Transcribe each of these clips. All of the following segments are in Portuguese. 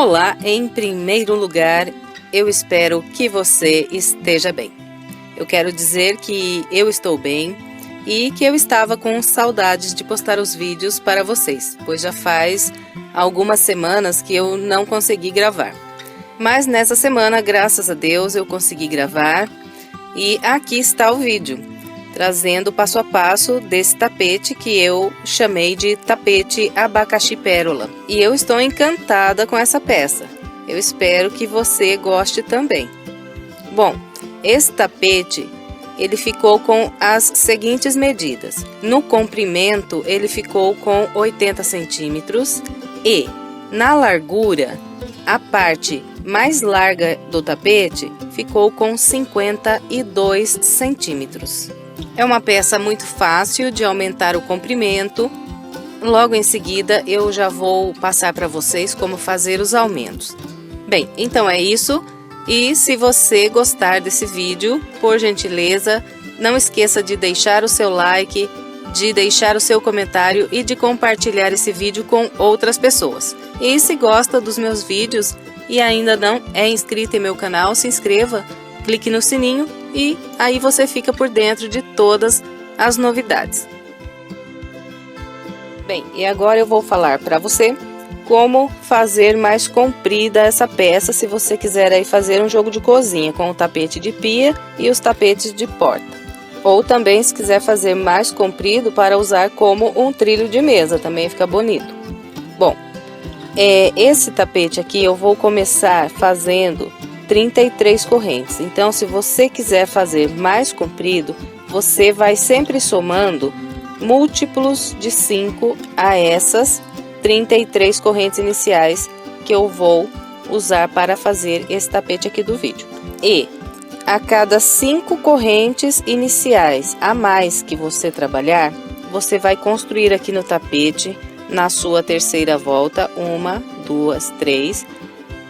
Olá, em primeiro lugar, eu espero que você esteja bem. Eu quero dizer que eu estou bem e que eu estava com saudades de postar os vídeos para vocês, pois já faz algumas semanas que eu não consegui gravar. Mas nessa semana, graças a Deus, eu consegui gravar e aqui está o vídeo, trazendo passo a passo desse tapete que eu chamei de tapete abacaxi pérola. E eu estou encantada com essa peça. Eu espero que você goste também. Bom, esse tapete, ele ficou com as seguintes medidas. No comprimento, ele ficou com 80 centímetros e na largura, a parte mais larga do tapete ficou com 52 centímetros. É uma peça muito fácil de aumentar o comprimento. Logo em seguida eu já vou passar para vocês como fazer os aumentos. Bem, então é isso. E se você gostar desse vídeo, por gentileza, não esqueça de deixar o seu like, de deixar o seu comentário e de compartilhar esse vídeo com outras pessoas. E se gosta dos meus vídeos e ainda não é inscrito em meu canal, se inscreva, clique no sininho e aí você fica por dentro de todas as novidades. Bem, e agora eu vou falar para você como fazer mais comprida essa peça, se você quiser aí fazer um jogo de cozinha com o tapete de pia e os tapetes de porta. Ou também se quiser fazer mais comprido para usar como um trilho de mesa, também fica bonito. Bom, esse tapete aqui eu vou começar fazendo 33 correntes. Então, se você quiser fazer mais comprido, você vai sempre somando múltiplos de 5 a essas 33 correntes iniciais que eu vou usar para fazer esse tapete aqui do vídeo. E a cada 5 correntes iniciais a mais que você trabalhar, você vai construir aqui no tapete, na sua terceira volta, 1, 2, 3,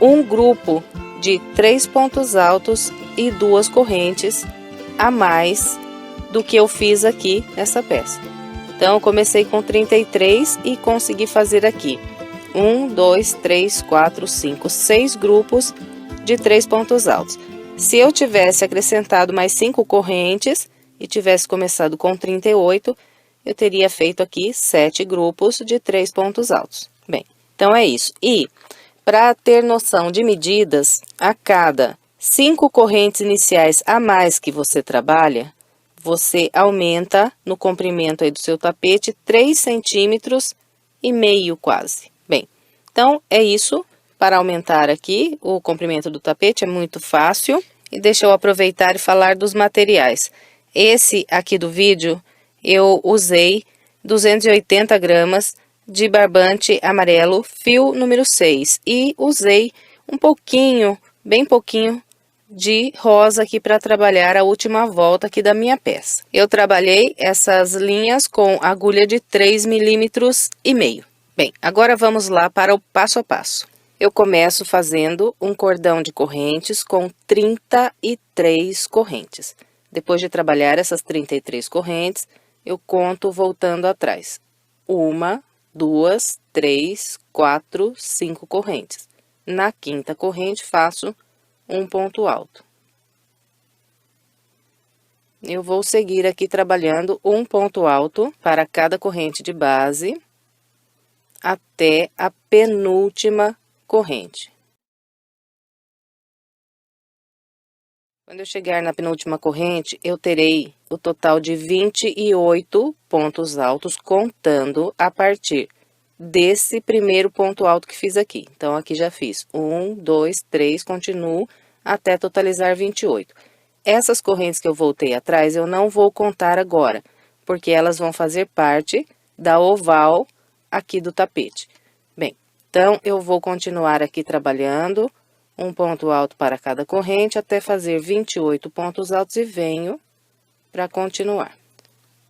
um grupo de 3 pontos altos e 2 correntes a mais do que eu fiz aqui nessa peça. Então, eu comecei com 33 e consegui fazer aqui 1, 2, 3, 4, 5, 6 grupos de 3 pontos altos. Se eu tivesse acrescentado mais 5 correntes e tivesse começado com 38, eu teria feito aqui 7 grupos de 3 pontos altos. Bem, então é isso. E para ter noção de medidas, a cada 5 correntes iniciais a mais que você trabalha, você aumenta no comprimento aí do seu tapete 3 centímetros e meio quase. Bem, então é isso. Para aumentar aqui o comprimento do tapete é muito fácil. E deixa eu aproveitar e falar dos materiais. Esse aqui do vídeo eu usei 280 gramas de barbante amarelo, fio número 6. E usei um pouquinho, bem pouquinho, de rosa aqui para trabalhar a última volta aqui da minha peça. Eu trabalhei essas linhas com agulha de 3,5 milímetros. Bem, agora vamos lá para o passo a passo. Eu começo fazendo um cordão de correntes com 33 correntes. Depois de trabalhar essas 33 correntes, eu conto voltando atrás. 1, 2, 3, 4, 5 correntes. Na quinta corrente, faço um ponto alto. Eu vou seguir aqui trabalhando um ponto alto para cada corrente de base até a penúltima corrente. Quando eu chegar na penúltima corrente, eu terei o total de 28 pontos altos, contando a partir desse primeiro ponto alto que fiz aqui. Então, aqui já fiz 1, 2, 3, continuo até totalizar 28. Essas correntes que eu voltei atrás, eu não vou contar agora, porque elas vão fazer parte da oval aqui do tapete. Bem, então, eu vou continuar aqui trabalhando um ponto alto para cada corrente, até fazer 28 pontos altos e venho para continuar.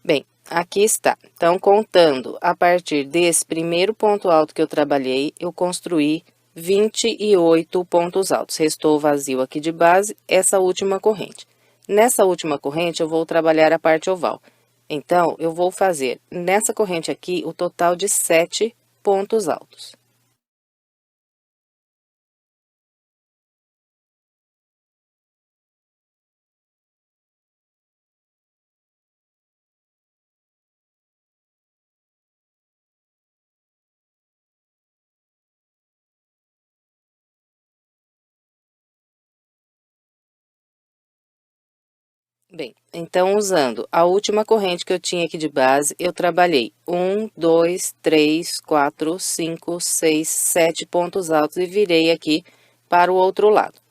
Bem, aqui está. Então, contando a partir desse primeiro ponto alto que eu trabalhei, eu construí 28 pontos altos. Restou vazio aqui de base, essa última corrente. Nessa última corrente, eu vou trabalhar a parte oval. Então, eu vou fazer nessa corrente aqui o total de 7 pontos altos. Bem, então, usando a última corrente que eu tinha aqui de base, eu trabalhei 1, 2, 3, 4, 5, 6, 7 pontos altos e virei aqui para o outro lado.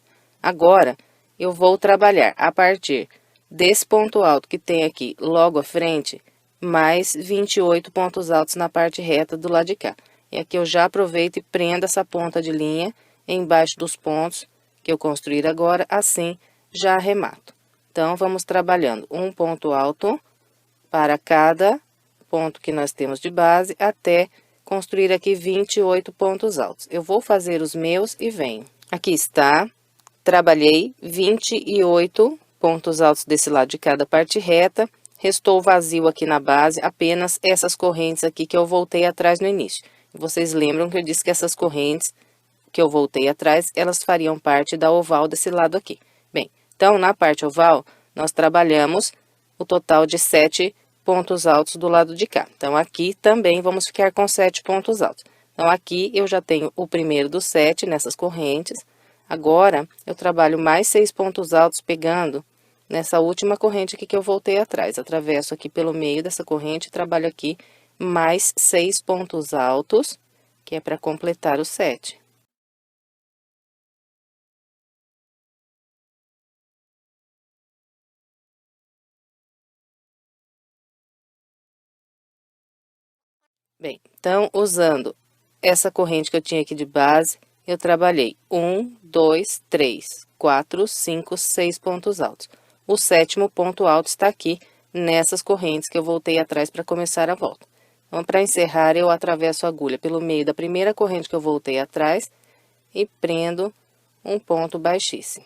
Agora, eu vou trabalhar a partir desse ponto alto que tem aqui logo à frente, mais 28 pontos altos na parte reta do lado de cá. E aqui eu já aproveito e prendo essa ponta de linha embaixo dos pontos que eu construir agora, assim já arremato. Então, vamos trabalhando um ponto alto para cada ponto que nós temos de base, até construir aqui 28 pontos altos. Eu vou fazer os meus e venho. Aqui está, trabalhei 28 pontos altos desse lado de cada parte reta, restou vazio aqui na base, apenas essas correntes aqui que eu voltei atrás no início. Vocês lembram que eu disse que essas correntes que eu voltei atrás, elas fariam parte da oval desse lado aqui. Bem, então, na parte oval, nós trabalhamos o total de 7 pontos altos do lado de cá. Então, aqui também vamos ficar com 7 pontos altos. Então, aqui eu já tenho o primeiro dos 7 nessas correntes. Agora, eu trabalho mais 6 pontos altos pegando nessa última corrente aqui que eu voltei atrás. Atravesso aqui pelo meio dessa corrente e trabalho aqui mais 6 pontos altos, que é para completar os 7. Bem, então, usando essa corrente que eu tinha aqui de base, eu trabalhei 1, 2, 3, 4, 5, 6 pontos altos. O sétimo ponto alto está aqui nessas correntes que eu voltei atrás para começar a volta. Então, para encerrar, eu atravesso a agulha pelo meio da primeira corrente que eu voltei atrás e prendo um ponto baixíssimo.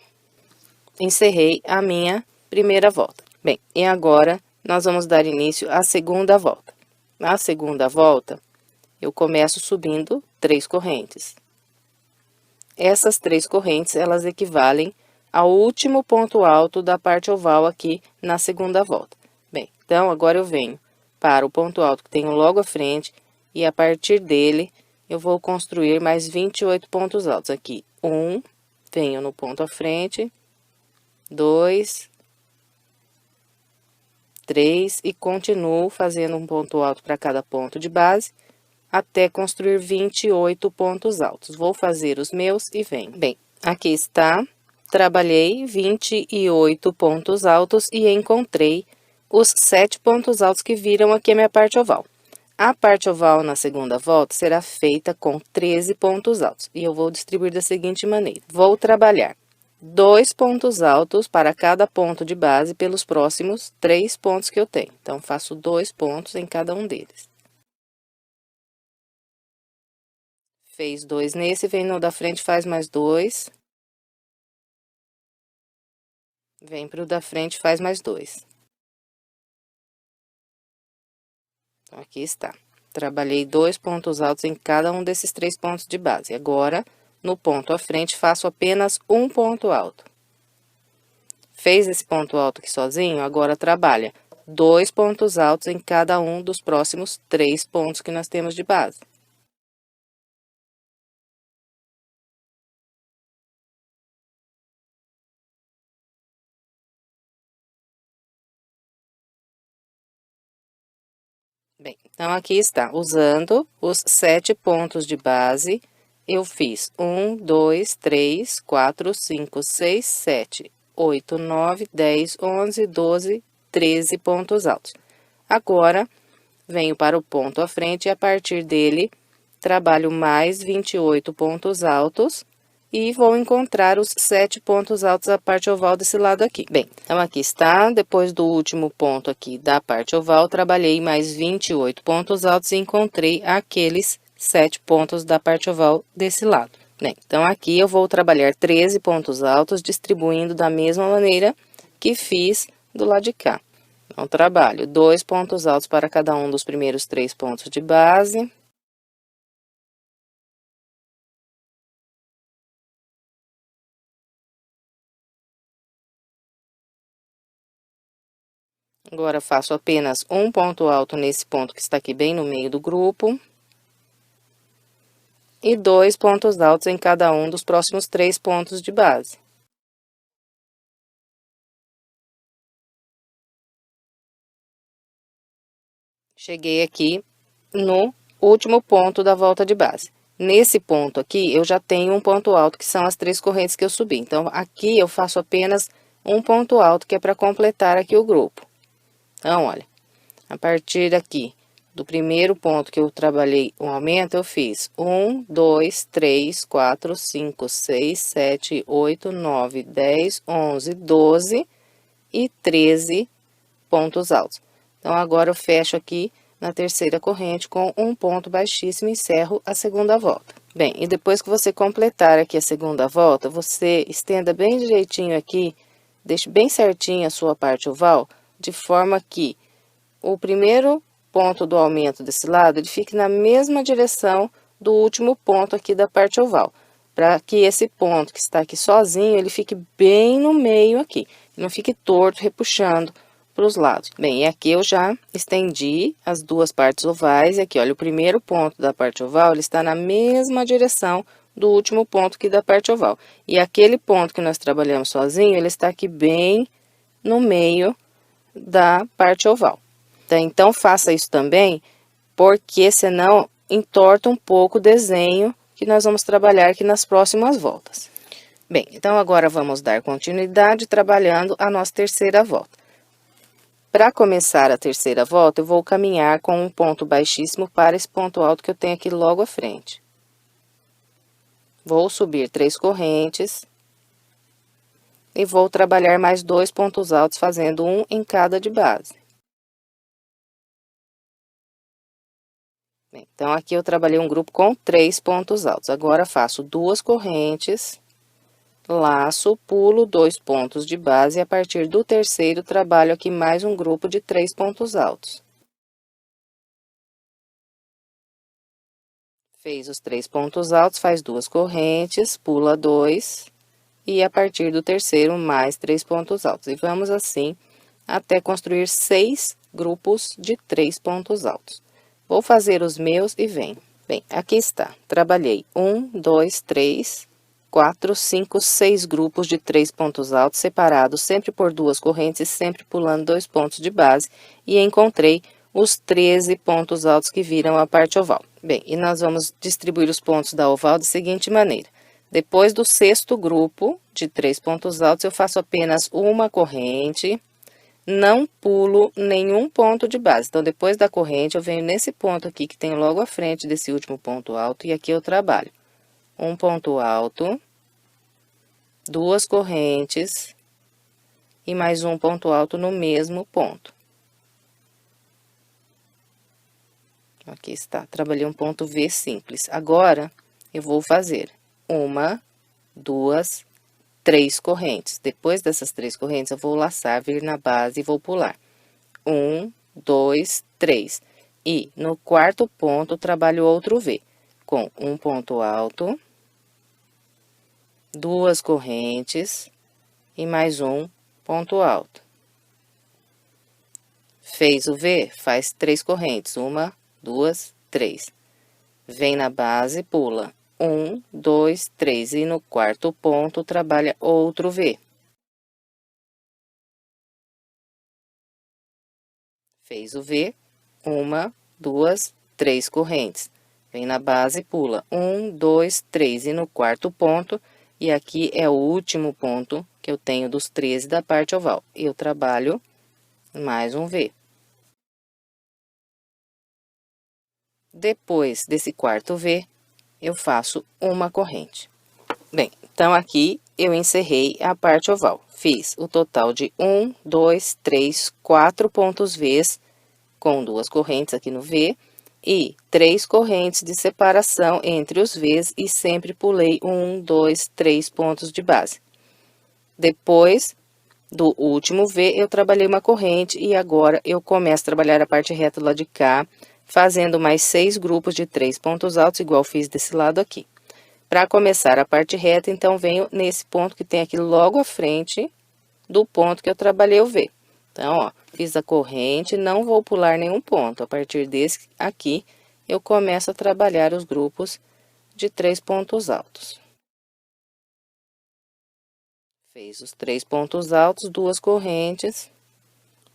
Encerrei a minha primeira volta. Bem, e agora nós vamos dar início à segunda volta. Na segunda volta, eu começo subindo 3 correntes. Essas 3 correntes, elas equivalem ao último ponto alto da parte oval aqui na segunda volta. Bem, então, agora eu venho para o ponto alto que tenho logo à frente e a partir dele eu vou construir mais 28 pontos altos. Aqui, 1, venho no ponto à frente, 2, 3 e continuo fazendo um ponto alto para cada ponto de base, até construir 28 pontos altos. Vou fazer os meus e venho. Bem, aqui está, trabalhei 28 pontos altos e encontrei os 7 pontos altos que viram aqui a minha parte oval. A parte oval na segunda volta será feita com 13 pontos altos, e eu vou distribuir da seguinte maneira. Vou trabalhar 2 pontos altos para cada ponto de base pelos próximos 3 pontos que eu tenho. Então, faço 2 pontos em cada um deles. Fez 2 nesse, vem no da frente, faz mais 2. Vem pro da frente, faz mais 2. Então, aqui está. Trabalhei 2 pontos altos em cada um desses 3 pontos de base. Agora, no ponto à frente, faço apenas um ponto alto. Fez esse ponto alto aqui sozinho, agora trabalha 2 pontos altos em cada um dos próximos 3 pontos que nós temos de base. Bem, então, aqui está, usando os 7 pontos de base, eu fiz 1, 2, 3, 4, 5, 6, 7, 8, 9, 10, 11, 12, 13 pontos altos. Agora, venho para o ponto à frente e a partir dele, trabalho mais 28 pontos altos e vou encontrar os 7 pontos altos da parte oval desse lado aqui. Bem, então, aqui está, depois do último ponto aqui da parte oval, trabalhei mais 28 pontos altos e encontrei aqueles 7 pontos da parte oval desse lado. Bem, então, aqui eu vou trabalhar 13 pontos altos, distribuindo da mesma maneira que fiz do lado de cá. Então, trabalho 2 pontos altos para cada um dos primeiros 3 pontos de base. Agora, faço apenas um ponto alto nesse ponto que está aqui bem no meio do grupo. E 2 pontos altos em cada um dos próximos 3 pontos de base. Cheguei aqui no último ponto da volta de base. Nesse ponto aqui, eu já tenho um ponto alto, que são as 3 correntes que eu subi. Então, aqui eu faço apenas um ponto alto, que é para completar aqui o grupo. Então, olha, a partir daqui, do primeiro ponto que eu trabalhei um aumento, eu fiz 1, 2, 3, 4, 5, 6, 7, 8, 9, 10, 11, 12 e 13 pontos altos. Então, agora eu fecho aqui na terceira corrente com um ponto baixíssimo e encerro a segunda volta. Bem, e depois que você completar aqui a segunda volta, você estenda bem direitinho aqui, deixe bem certinho a sua parte oval, de forma que o primeiro ponto do aumento desse lado, ele fique na mesma direção do último ponto aqui da parte oval, para que esse ponto que está aqui sozinho, ele fique bem no meio aqui, não fique torto, repuxando para os lados. Bem, e aqui eu já estendi as duas partes ovais, e aqui, olha, o primeiro ponto da parte oval, ele está na mesma direção do último ponto aqui da parte oval. E aquele ponto que nós trabalhamos sozinho, ele está aqui bem no meio da parte oval. Então, faça isso também, porque senão entorta um pouco o desenho que nós vamos trabalhar aqui nas próximas voltas. Bem, então agora vamos dar continuidade trabalhando a nossa terceira volta. Para começar a terceira volta, eu vou caminhar com um ponto baixíssimo para esse ponto alto que eu tenho aqui logo à frente. Vou subir 3 correntes e vou trabalhar mais 2 pontos altos, fazendo um em cada de base. Bem, então, aqui eu trabalhei um grupo com 3 pontos altos. Agora, faço 2 correntes, laço, pulo 2 pontos de base e a partir do terceiro trabalho aqui mais um grupo de 3 pontos altos. Fez os 3 pontos altos, faz 2 correntes, pula 2 e a partir do terceiro mais 3 pontos altos. E vamos assim até construir 6 grupos de 3 pontos altos. Vou fazer os meus e venho. Bem, aqui está. Trabalhei 1, 2, 3, 4, 5, 6 grupos de 3 pontos altos separados, sempre por 2 correntes, sempre pulando 2 pontos de base, e encontrei os 13 pontos altos que viram a parte oval. Bem, e nós vamos distribuir os pontos da oval da seguinte maneira. Depois do sexto grupo de 3 pontos altos, eu faço apenas uma corrente, não pulo nenhum ponto de base. Então, depois da corrente, eu venho nesse ponto aqui que tem logo à frente desse último ponto alto, e aqui eu trabalho um ponto alto, 2 correntes e mais um ponto alto no mesmo ponto. Aqui está, trabalhei um ponto V simples. Agora, eu vou fazer 1, 2, 3 correntes. Depois dessas 3 correntes, eu vou laçar, vir na base e vou pular. 1, 2, 3. E no quarto ponto, trabalho outro V, com um ponto alto, 2 correntes e mais um ponto alto. Fez o V, faz 3 correntes, 1, 2, 3. Vem na base, pula 1, 2, 3 e no quarto ponto trabalha outro V. Fez o V, 1, 2, 3 correntes. Vem na base, pula 1, 2, 3 e no quarto ponto, e aqui é o último ponto que eu tenho dos 13 da parte oval. Eu trabalho mais um V. Depois desse quarto V, eu faço uma corrente. Bem, então aqui eu encerrei a parte oval. Fiz o total de 1, 2, 3, 4 pontos Vs, com 2 correntes aqui no V, e 3 correntes de separação entre os Vs, e sempre pulei 1, 2, 3 pontos de base. Depois do último V, eu trabalhei uma corrente, e agora eu começo a trabalhar a parte reta do lado de cá, fazendo mais 6 grupos de 3 pontos altos, igual fiz desse lado aqui. Para começar a parte reta, então, venho nesse ponto que tem aqui logo à frente do ponto que eu trabalhei o V. Então, ó, fiz a corrente, não vou pular nenhum ponto. A partir desse aqui, eu começo a trabalhar os grupos de 3 pontos altos. Fez os 3 pontos altos, 2 correntes,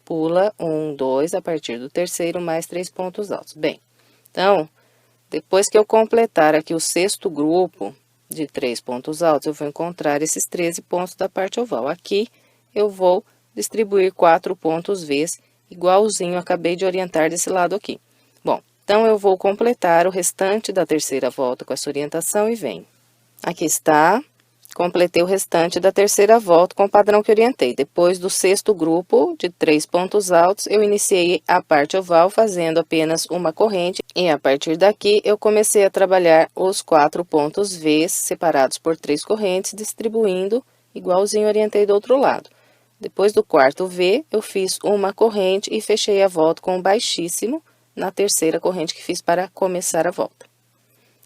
pula 1, 2, a partir do terceiro, mais 3 pontos altos. Bem, então, depois que eu completar aqui o sexto grupo de 3 pontos altos, eu vou encontrar esses 13 pontos da parte oval. Aqui, eu vou distribuir 4 pontos V's, igualzinho acabei de orientar desse lado aqui. Bom, então, eu vou completar o restante da terceira volta com essa orientação e venho. Aqui está, completei o restante da terceira volta com o padrão que orientei. Depois do sexto grupo de 3 pontos altos, eu iniciei a parte oval fazendo apenas uma corrente. E a partir daqui, eu comecei a trabalhar os 4 pontos V's separados por 3 correntes, distribuindo igualzinho orientei do outro lado. Depois do quarto V, eu fiz uma corrente e fechei a volta com um baixíssimo na terceira corrente que fiz para começar a volta.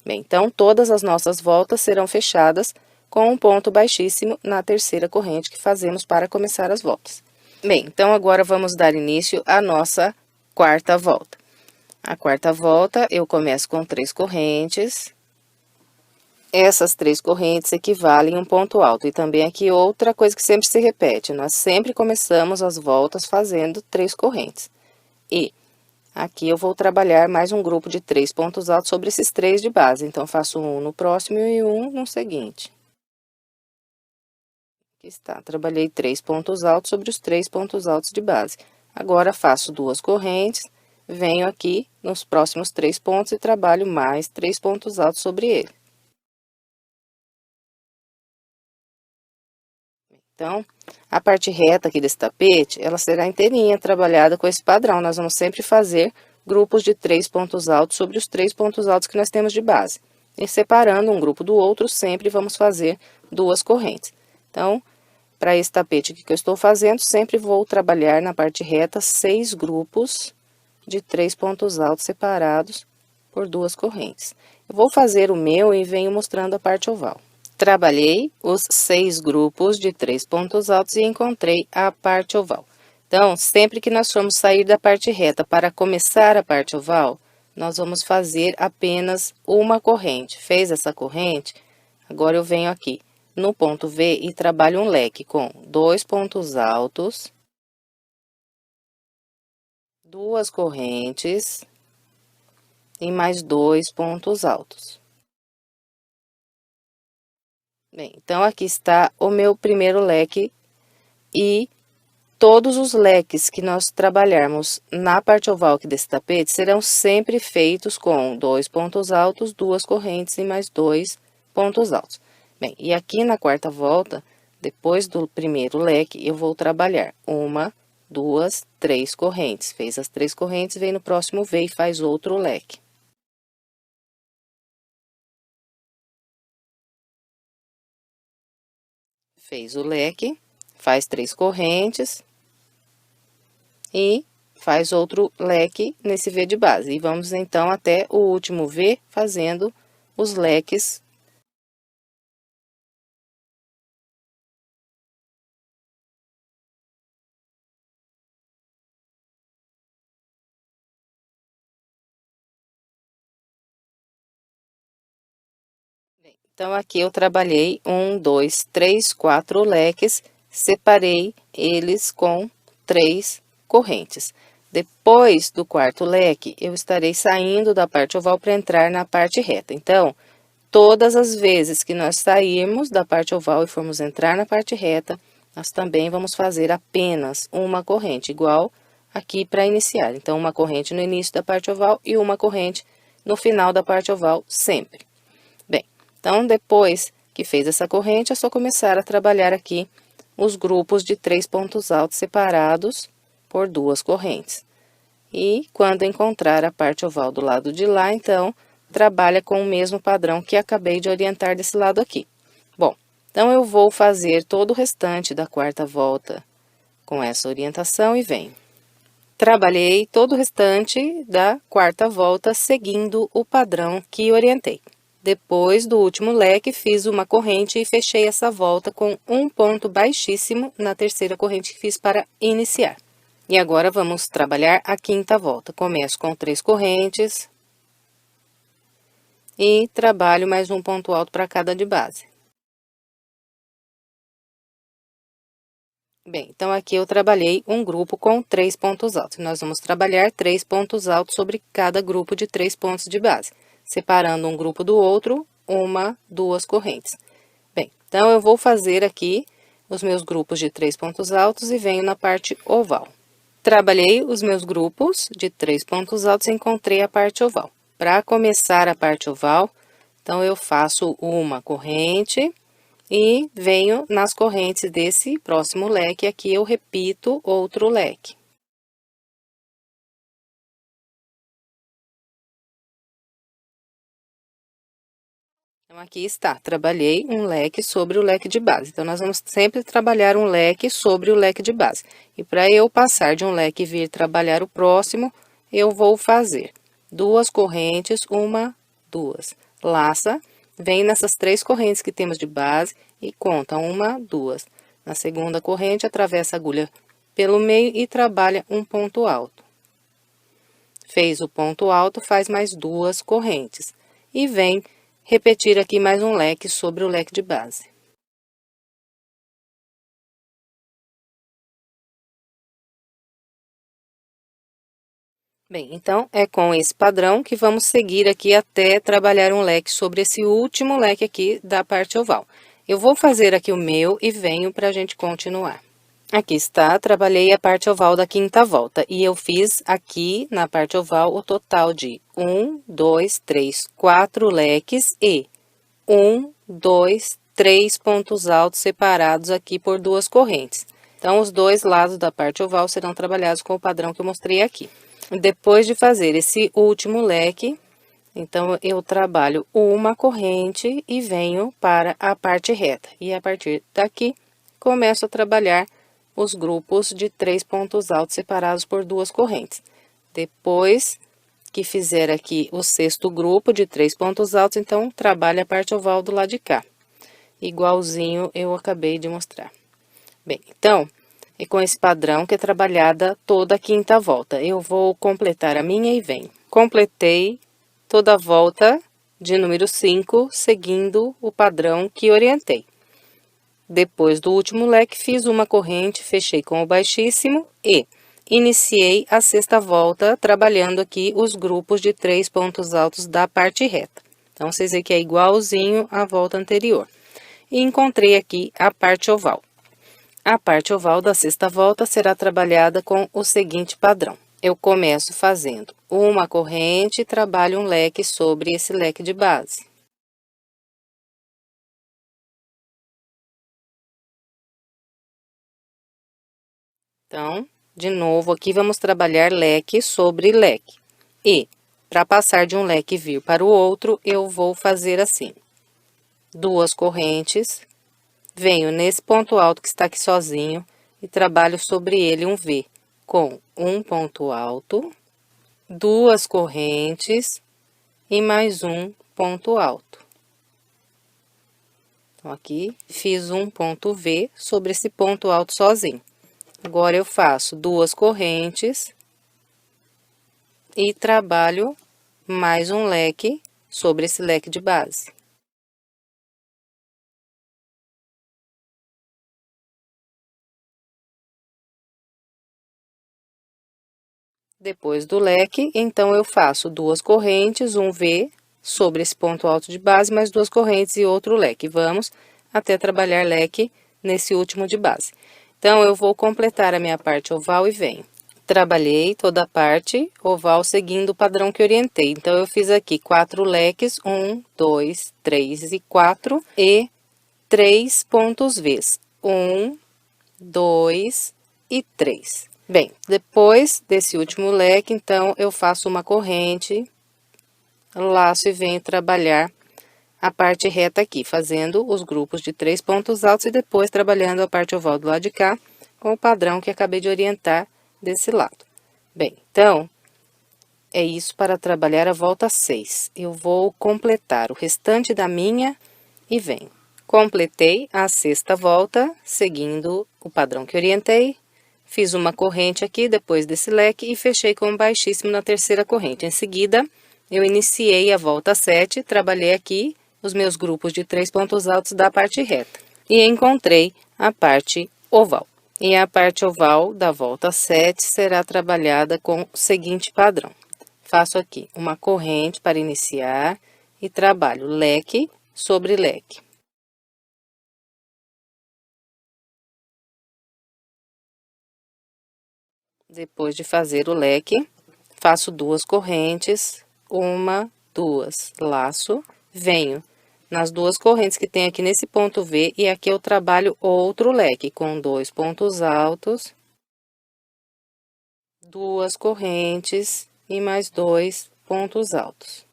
Bem, então, todas as nossas voltas serão fechadas com um ponto baixíssimo na terceira corrente que fazemos para começar as voltas. Bem, então, agora vamos dar início à nossa quarta volta. A quarta volta, eu começo com 3 correntes. Essas 3 correntes equivalem a um ponto alto. E também aqui outra coisa que sempre se repete, nós sempre começamos as voltas fazendo 3 correntes. E aqui eu vou trabalhar mais um grupo de 3 pontos altos sobre esses 3 de base. Então, faço um no próximo e um no seguinte. Aqui está, trabalhei 3 pontos altos sobre os 3 pontos altos de base. Agora, faço 2 correntes, venho aqui nos próximos 3 pontos e trabalho mais 3 pontos altos sobre ele. Então, a parte reta aqui desse tapete, ela será inteirinha trabalhada com esse padrão. Nós vamos sempre fazer grupos de 3 pontos altos sobre os 3 pontos altos que nós temos de base. E separando um grupo do outro, sempre vamos fazer 2 correntes. Então, para esse tapete aqui que eu estou fazendo, sempre vou trabalhar na parte reta 6 grupos de 3 pontos altos separados por 2 correntes. Eu vou fazer o meu e venho mostrando a parte oval. Trabalhei os 6 grupos de 3 pontos altos e encontrei a parte oval. Então, sempre que nós formos sair da parte reta para começar a parte oval, nós vamos fazer apenas uma corrente. Fez essa corrente, agora eu venho aqui no ponto V e trabalho um leque com 2 pontos altos, 2 correntes e mais 2 pontos altos. Bem, então, aqui está o meu primeiro leque e todos os leques que nós trabalharmos na parte oval aqui desse tapete serão sempre feitos com 2 pontos altos, 2 correntes e mais 2 pontos altos. Bem, e aqui na quarta volta, depois do primeiro leque, eu vou trabalhar 1, 2, 3 correntes. Fez as 3 correntes, vem no próximo V e faz outro leque. Fez o leque, faz 3 correntes e faz outro leque nesse V de base. E vamos então até o último V fazendo os leques. Então, aqui eu trabalhei 1, 2, 3, 4 leques, separei eles com 3 correntes. Depois do quarto leque, eu estarei saindo da parte oval para entrar na parte reta. Então, todas as vezes que nós sairmos da parte oval e formos entrar na parte reta, nós também vamos fazer apenas uma corrente, igual aqui para iniciar. Então, uma corrente no início da parte oval e uma corrente no final da parte oval, sempre. Então, depois que fez essa corrente, é só começar a trabalhar aqui os grupos de 3 pontos altos separados por 2 correntes. E quando encontrar a parte oval do lado de lá, então, trabalha com o mesmo padrão que acabei de orientar desse lado aqui. Bom, então, eu vou fazer todo o restante da quarta volta com essa orientação e venho. Trabalhei todo o restante da quarta volta seguindo o padrão que orientei. Depois do último leque, fiz uma corrente e fechei essa volta com um ponto baixíssimo na terceira corrente que fiz para iniciar. E agora, vamos trabalhar a quinta volta. Começo com 3 correntes e trabalho mais um ponto alto para cada de base. Bem, então aqui eu trabalhei um grupo com 3 pontos altos. Nós vamos trabalhar 3 pontos altos sobre cada grupo de 3 pontos de base, separando um grupo do outro, uma, duas correntes. Bem, então eu vou fazer aqui os meus grupos de 3 pontos altos e venho na parte oval. Trabalhei os meus grupos de 3 pontos altos e encontrei a parte oval. Para começar a parte oval, então eu faço uma corrente e venho nas correntes desse próximo leque, aqui eu repito outro leque. Então, aqui está, trabalhei um leque sobre o leque de base. Então, nós vamos sempre trabalhar um leque sobre o leque de base. E para eu passar de um leque e vir trabalhar o próximo, eu vou fazer duas correntes, uma, duas. Laça, vem nessas 3 correntes que temos de base e conta uma, duas. Na segunda corrente, atravessa a agulha pelo meio e trabalha um ponto alto. Fez o ponto alto, faz mais 2 correntes. E vem repetir aqui mais um leque sobre o leque de base. Bem, então, é com esse padrão que vamos seguir aqui até trabalhar um leque sobre esse último leque aqui da parte oval. Eu vou fazer aqui o meu e venho para a gente continuar. Aqui está, trabalhei a parte oval da 5ª volta e eu fiz aqui na parte oval o total de 1, 2, 3, 4 leques e 1, 2, 3 pontos altos separados aqui por 2 correntes. Então, os 2 lados da parte oval serão trabalhados com o padrão que eu mostrei aqui. Depois de fazer esse último leque, então, eu trabalho uma corrente e venho para a parte reta. E a partir daqui, começo a trabalhar os grupos de 3 pontos altos separados por 2 correntes. Depois que fizer aqui o 6º grupo de 3 pontos altos, então, trabalho a parte oval do lado de cá. Igualzinho eu acabei de mostrar. Bem, então, é com esse padrão que é trabalhada toda a 5ª volta. Eu vou completar a minha e venho. Completei toda a volta de número 5, seguindo o padrão que orientei. Depois do último leque, fiz uma corrente, fechei com o baixíssimo e iniciei a 6ª volta, trabalhando aqui os grupos de 3 pontos altos da parte reta. Então, vocês veem que é igualzinho à volta anterior. E encontrei aqui a parte oval. A parte oval da 6ª volta será trabalhada com o seguinte padrão. Eu começo fazendo uma corrente e trabalho um leque sobre esse leque de base. Então, de novo, aqui vamos trabalhar leque sobre leque. E, para passar de um leque e vir para o outro, eu vou fazer assim. 2 correntes, venho nesse ponto alto que está aqui sozinho e trabalho sobre ele um V, com um ponto alto, 2 correntes e mais um ponto alto. Então, aqui fiz um ponto V sobre esse ponto alto sozinho. Agora, eu faço 2 correntes e trabalho mais um leque sobre esse leque de base. Depois do leque, então, eu faço 2 correntes, um V sobre esse ponto alto de base, mais 2 correntes e outro leque. Vamos até trabalhar leque nesse último de base. Então, eu vou completar a minha parte oval e venho. Trabalhei toda a parte oval seguindo o padrão que orientei. Então, eu fiz aqui 4 leques, 1, 2, 3 e 4 e 3 pontos Vs. 1, 2 e 3. Bem, depois desse último leque, então, eu faço uma corrente, laço e venho trabalhar a parte reta aqui, fazendo os grupos de 3 pontos altos e depois trabalhando a parte oval do lado de cá, com o padrão que acabei de orientar desse lado. Bem, então, é isso para trabalhar a volta 6. Eu vou completar o restante da minha e venho. Completei a 6ª volta, seguindo o padrão que orientei. Fiz uma corrente aqui, depois desse leque, e fechei com um baixíssimo na 3ª corrente. Em seguida, eu iniciei a volta 7, trabalhei aqui os meus grupos de 3 pontos altos da parte reta. E encontrei a parte oval. E a parte oval da volta 7 será trabalhada com o seguinte padrão. Faço aqui uma corrente para iniciar e trabalho leque sobre leque. Depois de fazer o leque, faço 2 correntes, 1, 2, laço, venho nas 2 correntes que tem aqui nesse ponto V e aqui eu trabalho outro leque com 2 pontos altos, 2 correntes e mais 2 pontos altos.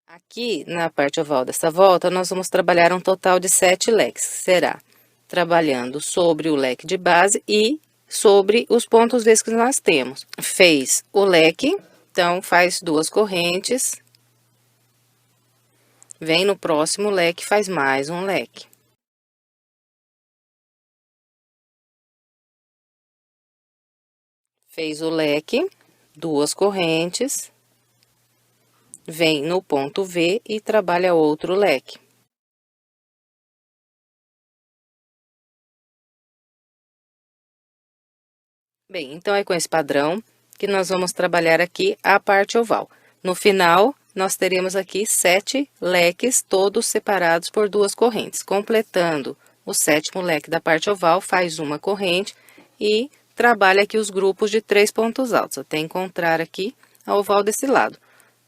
Aqui na parte oval dessa volta, nós vamos trabalhar um total de 7 leques, será trabalhando sobre o leque de base e sobre os pontos V que nós temos. Fez o leque, então faz 2 correntes, vem no próximo leque, faz mais um leque. Fez o leque, 2 correntes, vem no ponto V e trabalha outro leque. Bem, então é com esse padrão que nós vamos trabalhar aqui a parte oval. No final, nós teremos aqui 7 leques, todos separados por 2 correntes. Completando o 7º leque da parte oval, faz uma corrente e trabalha aqui os grupos de 3 pontos altos, até encontrar aqui a oval desse lado.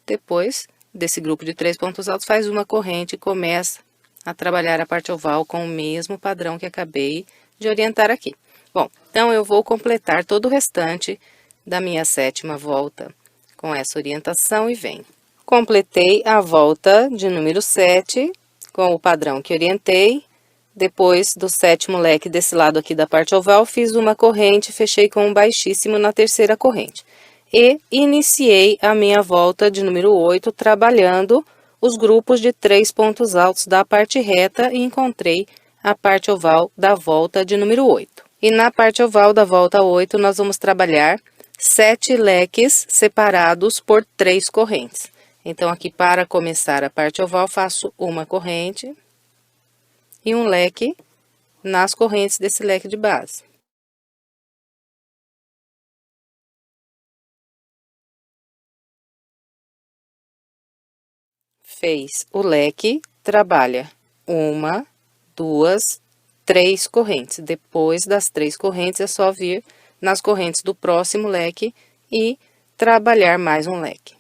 Depois desse grupo de 3 pontos altos, faz uma corrente e começa a trabalhar a parte oval com o mesmo padrão que acabei de orientar aqui. Bom, então eu vou completar todo o restante da minha 7ª volta com essa orientação e venho. Completei a volta de número 7 com o padrão que orientei. Depois do 7º leque desse lado aqui da parte oval, fiz uma corrente, fechei com um baixíssimo na 3ª corrente. E iniciei a minha volta de número 8, trabalhando os grupos de 3 pontos altos da parte reta e encontrei a parte oval da volta de número 8. E na parte oval da volta 8, nós vamos trabalhar 7 leques separados por 3 correntes. Então, aqui para começar a parte oval, faço uma corrente e um leque nas correntes desse leque de base. Fez o leque, trabalha 1, 2, 3 correntes. Depois das 3 correntes, é só vir nas correntes do próximo leque e trabalhar mais um leque.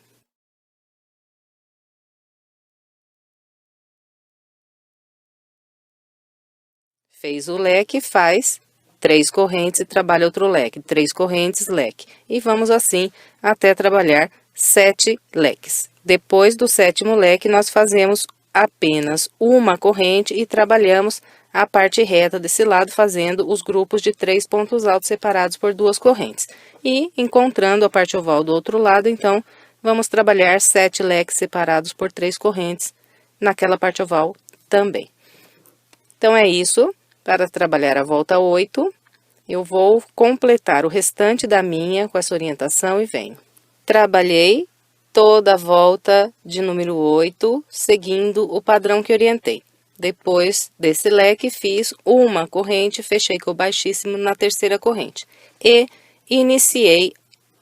Fez o leque, faz 3 correntes e trabalha outro leque. 3 correntes, leque. E vamos assim até trabalhar 7 leques. Depois do 7º leque, nós fazemos apenas uma corrente e trabalhamos a parte reta desse lado, fazendo os grupos de 3 pontos altos separados por 2 correntes. E, encontrando a parte oval do outro lado, então, vamos trabalhar 7 leques separados por 3 correntes naquela parte oval também. Então, é isso. Para trabalhar a volta 8, eu vou completar o restante da minha com essa orientação e venho. Trabalhei toda a volta de número 8, seguindo o padrão que orientei. Depois desse leque, fiz uma corrente, fechei com o baixíssimo na 3ª corrente. E iniciei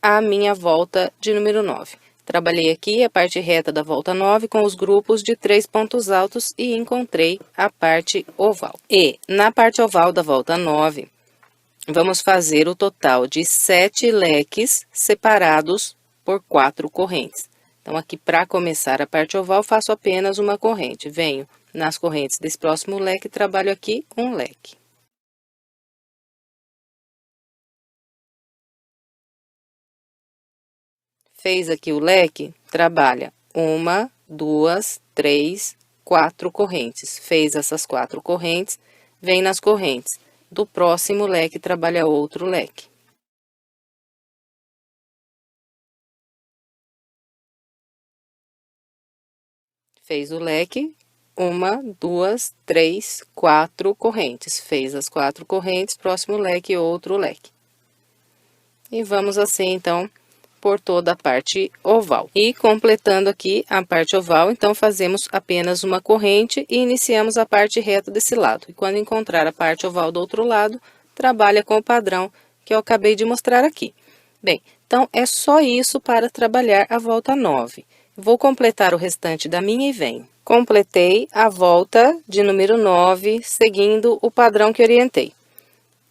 a minha volta de número 9. Trabalhei aqui a parte reta da volta 9 com os grupos de 3 pontos altos e encontrei a parte oval. E na parte oval da volta 9, vamos fazer o total de 7 leques separados por 4 correntes. Então, aqui para começar a parte oval, faço apenas uma corrente. Venho nas correntes desse próximo leque, trabalho aqui um leque. Fez aqui o leque, trabalha 1, 2, 3, 4 correntes. Fez essas 4 correntes, vem nas correntes do próximo leque, trabalha outro leque. Fez o leque, 1, 2, 3, 4 correntes. Fez as 4 correntes, próximo leque, outro leque. E vamos assim, então, por toda a parte oval. E completando aqui a parte oval, então fazemos apenas uma corrente e iniciamos a parte reta desse lado. E quando encontrar a parte oval do outro lado, trabalha com o padrão que eu acabei de mostrar aqui. Bem, então é só isso para trabalhar a volta 9. Vou completar o restante da minha e venho. Completei a volta de número 9, seguindo o padrão que orientei.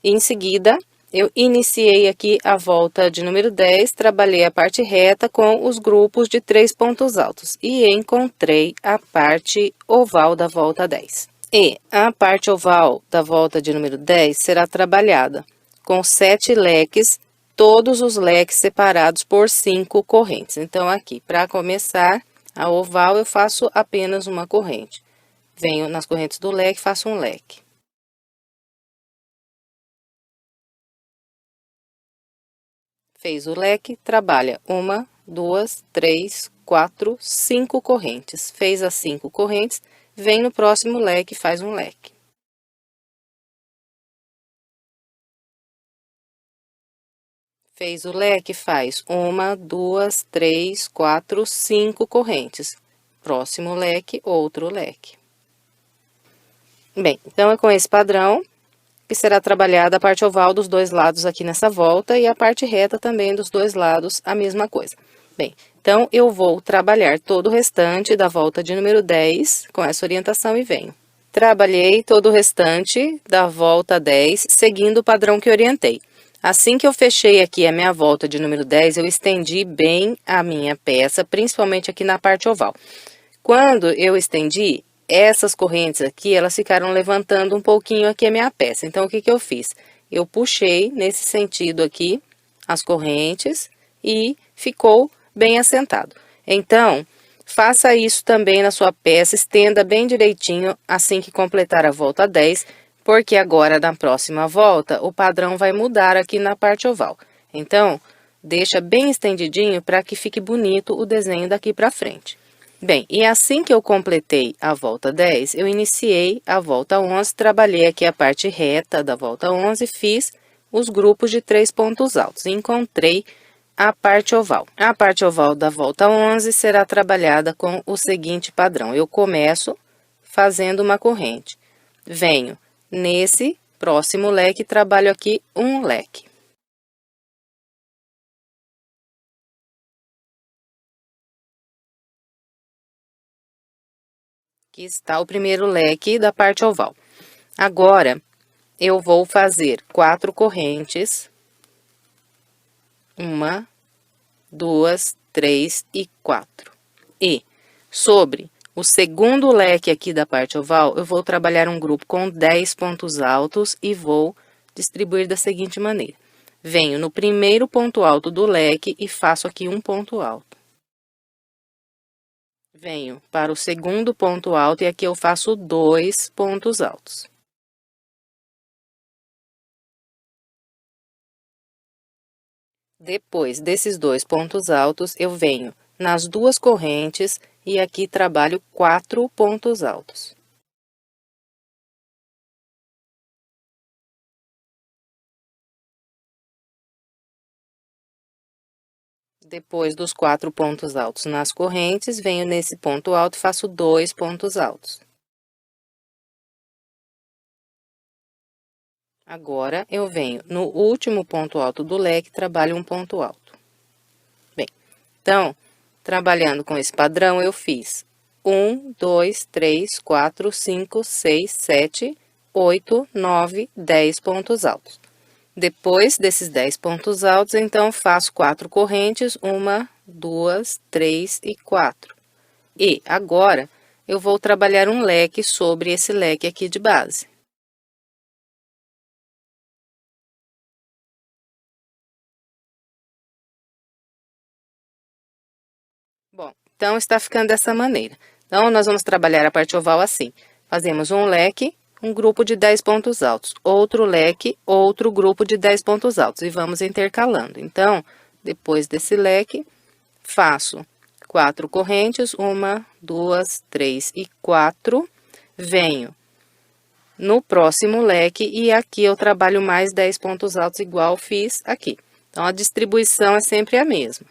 Em seguida, eu iniciei aqui a volta de número 10, trabalhei a parte reta com os grupos de 3 pontos altos e encontrei a parte oval da volta 10. E a parte oval da volta de número 10 será trabalhada com 7 leques, todos os leques separados por 5 correntes. Então, aqui, para começar a oval, eu faço apenas uma corrente. Venho nas correntes do leque, faço um leque. Fez o leque, trabalha 1, 2, 3, 4, 5 correntes. Fez as 5 correntes, vem no próximo leque e faz um leque. Fez o leque, faz 1, 2, 3, 4, 5 correntes. Próximo leque, outro leque. Bem, então é com esse padrão que será trabalhada a parte oval dos dois lados aqui nessa volta e a parte reta também dos dois lados, a mesma coisa. Bem, então eu vou trabalhar todo o restante da volta de número 10 com essa orientação e venho. Trabalhei todo o restante da volta 10 seguindo o padrão que orientei. Assim que eu fechei aqui a minha volta de número 10, eu estendi bem a minha peça, principalmente aqui na parte oval. Quando eu estendi, essas correntes aqui, elas ficaram levantando um pouquinho aqui a minha peça. Então, o que que eu fiz? Eu puxei nesse sentido aqui as correntes e ficou bem assentado. Então, faça isso também na sua peça, estenda bem direitinho assim que completar a volta 10, porque agora na próxima volta o padrão vai mudar aqui na parte oval. Então, deixa bem estendidinho para que fique bonito o desenho daqui para frente. Bem, e assim que eu completei a volta 10, eu iniciei a volta 11, trabalhei aqui a parte reta da volta 11, fiz os grupos de 3 pontos altos e encontrei a parte oval. A parte oval da volta 11 será trabalhada com o seguinte padrão. Eu começo fazendo uma corrente, venho nesse próximo leque, trabalho aqui um leque. Aqui está o primeiro leque da parte oval. Agora, eu vou fazer 4 correntes. 1, 2, 3 e 4. E, sobre o segundo leque aqui da parte oval, eu vou trabalhar um grupo com 10 pontos altos e vou distribuir da seguinte maneira. Venho no primeiro ponto alto do leque e faço aqui um ponto alto. Venho para o segundo ponto alto e aqui eu faço 2 pontos altos. Depois desses 2 pontos altos, eu venho nas 2 correntes e aqui trabalho 4 pontos altos. Depois dos 4 pontos altos nas correntes, venho nesse ponto alto e faço 2 pontos altos. Agora, eu venho no último ponto alto do leque, trabalho um ponto alto. Bem, então, trabalhando com esse padrão, eu fiz 1, 2, 3, 4, 5, 6, 7, 8, 9, 10 pontos altos. Depois desses 10 pontos altos, então, faço 4 correntes, 1, 2, 3 e 4. E agora, eu vou trabalhar um leque sobre esse leque aqui de base. Bom, então, está ficando dessa maneira. Então, nós vamos trabalhar a parte oval assim. Fazemos um leque, um grupo de 10 pontos altos, outro leque, outro grupo de 10 pontos altos, e vamos intercalando. Então, depois desse leque, faço 4 correntes, 1, 2, 3 e 4, venho no próximo leque e aqui eu trabalho mais 10 pontos altos igual fiz aqui. Então, a distribuição é sempre a mesma.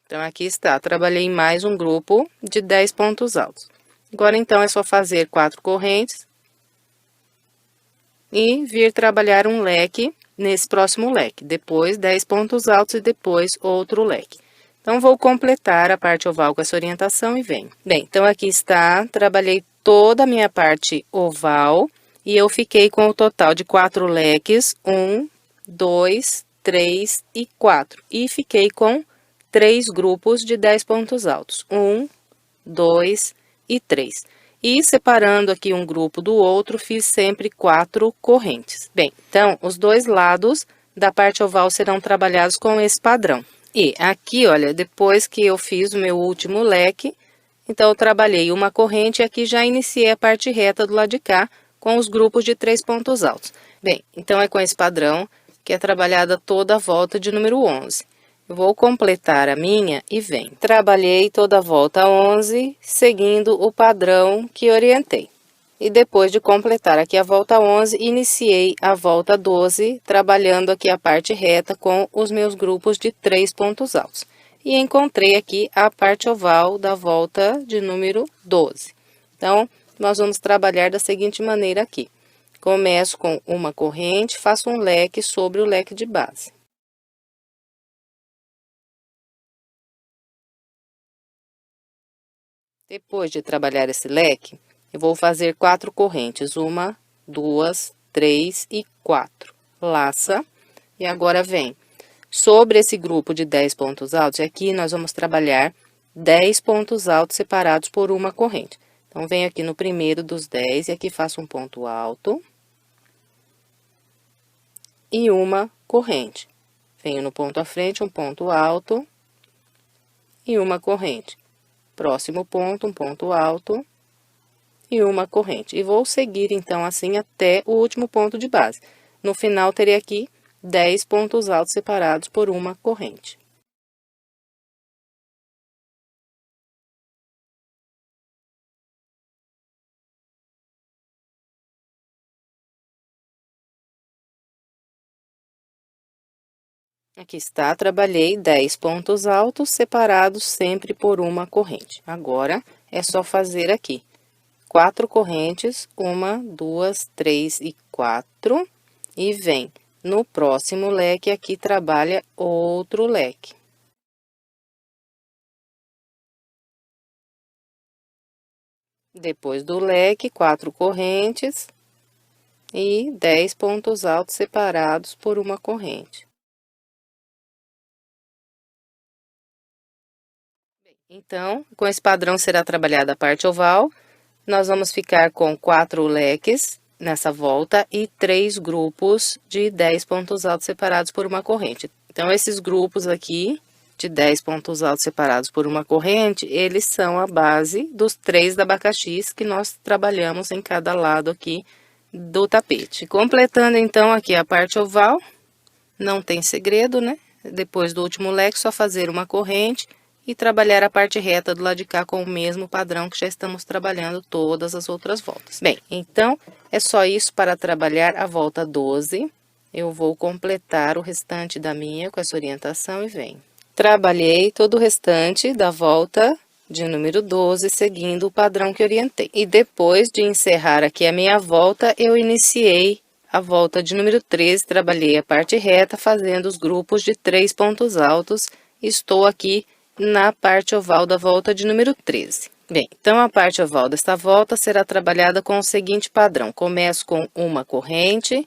Então, aqui está, trabalhei mais um grupo de 10 pontos altos. Agora, então, é só fazer 4 correntes e vir trabalhar um leque nesse próximo leque. Depois, 10 pontos altos e depois outro leque. Então, vou completar a parte oval com essa orientação e venho. Bem, então, aqui está, trabalhei toda a minha parte oval e eu fiquei com o total de 4 leques, 1, 2, 3 e 4. E fiquei com 3 grupos de 10 pontos altos, 1, 2 e 3. E separando aqui um grupo do outro, fiz sempre 4 correntes. Bem, então, os dois lados da parte oval serão trabalhados com esse padrão. E aqui, olha, depois que eu fiz o meu último leque, então, eu trabalhei uma corrente e aqui já iniciei a parte reta do lado de cá com os grupos de 3 pontos altos. Bem, então, é com esse padrão que é trabalhada toda a volta de número 11. Eu vou completar a minha e venho. Trabalhei toda a volta 11, seguindo o padrão que orientei. E depois de completar aqui a volta 11, iniciei a volta 12, trabalhando aqui a parte reta com os meus grupos de 3 pontos altos. E encontrei aqui a parte oval da volta de número 12. Então, nós vamos trabalhar da seguinte maneira aqui. Começo com uma corrente, faço um leque sobre o leque de base. Depois de trabalhar esse leque, eu vou fazer 4 correntes, 1, 2, 3 e 4. Laça, e agora vem. Sobre esse grupo de 10 pontos altos, aqui nós vamos trabalhar 10 pontos altos separados por uma corrente. Então, venho aqui no primeiro dos 10 e aqui faço um ponto alto e uma corrente. Venho no ponto à frente, um ponto alto e uma corrente. Próximo ponto, um ponto alto e uma corrente. E vou seguir, então, assim até o último ponto de base. No final, terei aqui 10 pontos altos separados por uma corrente. Aqui está, trabalhei 10 pontos altos separados sempre por uma corrente. Agora, é só fazer aqui 4 correntes, 1, 2, 3 e 4, e vem. No próximo leque, aqui trabalha outro leque. Depois do leque, 4 correntes e 10 pontos altos separados por uma corrente. Então, com esse padrão será trabalhada a parte oval. Nós vamos ficar com 4 leques nessa volta e 3 grupos de 10 pontos altos separados por uma corrente. Então, esses grupos aqui de 10 pontos altos separados por uma corrente, eles são a base dos 3 da abacaxis que nós trabalhamos em cada lado aqui do tapete. Completando, então, aqui a parte oval, não tem segredo, né? Depois do último leque, só fazer uma corrente e trabalhar a parte reta do lado de cá com o mesmo padrão que já estamos trabalhando todas as outras voltas. Bem, então, é só isso para trabalhar a volta 12. Eu vou completar o restante da minha com essa orientação e venho. Trabalhei todo o restante da volta de número 12, seguindo o padrão que orientei. E depois de encerrar aqui a minha volta, eu iniciei a volta de número 13, trabalhei a parte reta, fazendo os grupos de 3 pontos altos. Estou aqui na parte oval da volta de número 13. Bem, então, a parte oval desta volta será trabalhada com o seguinte padrão. Começo com uma corrente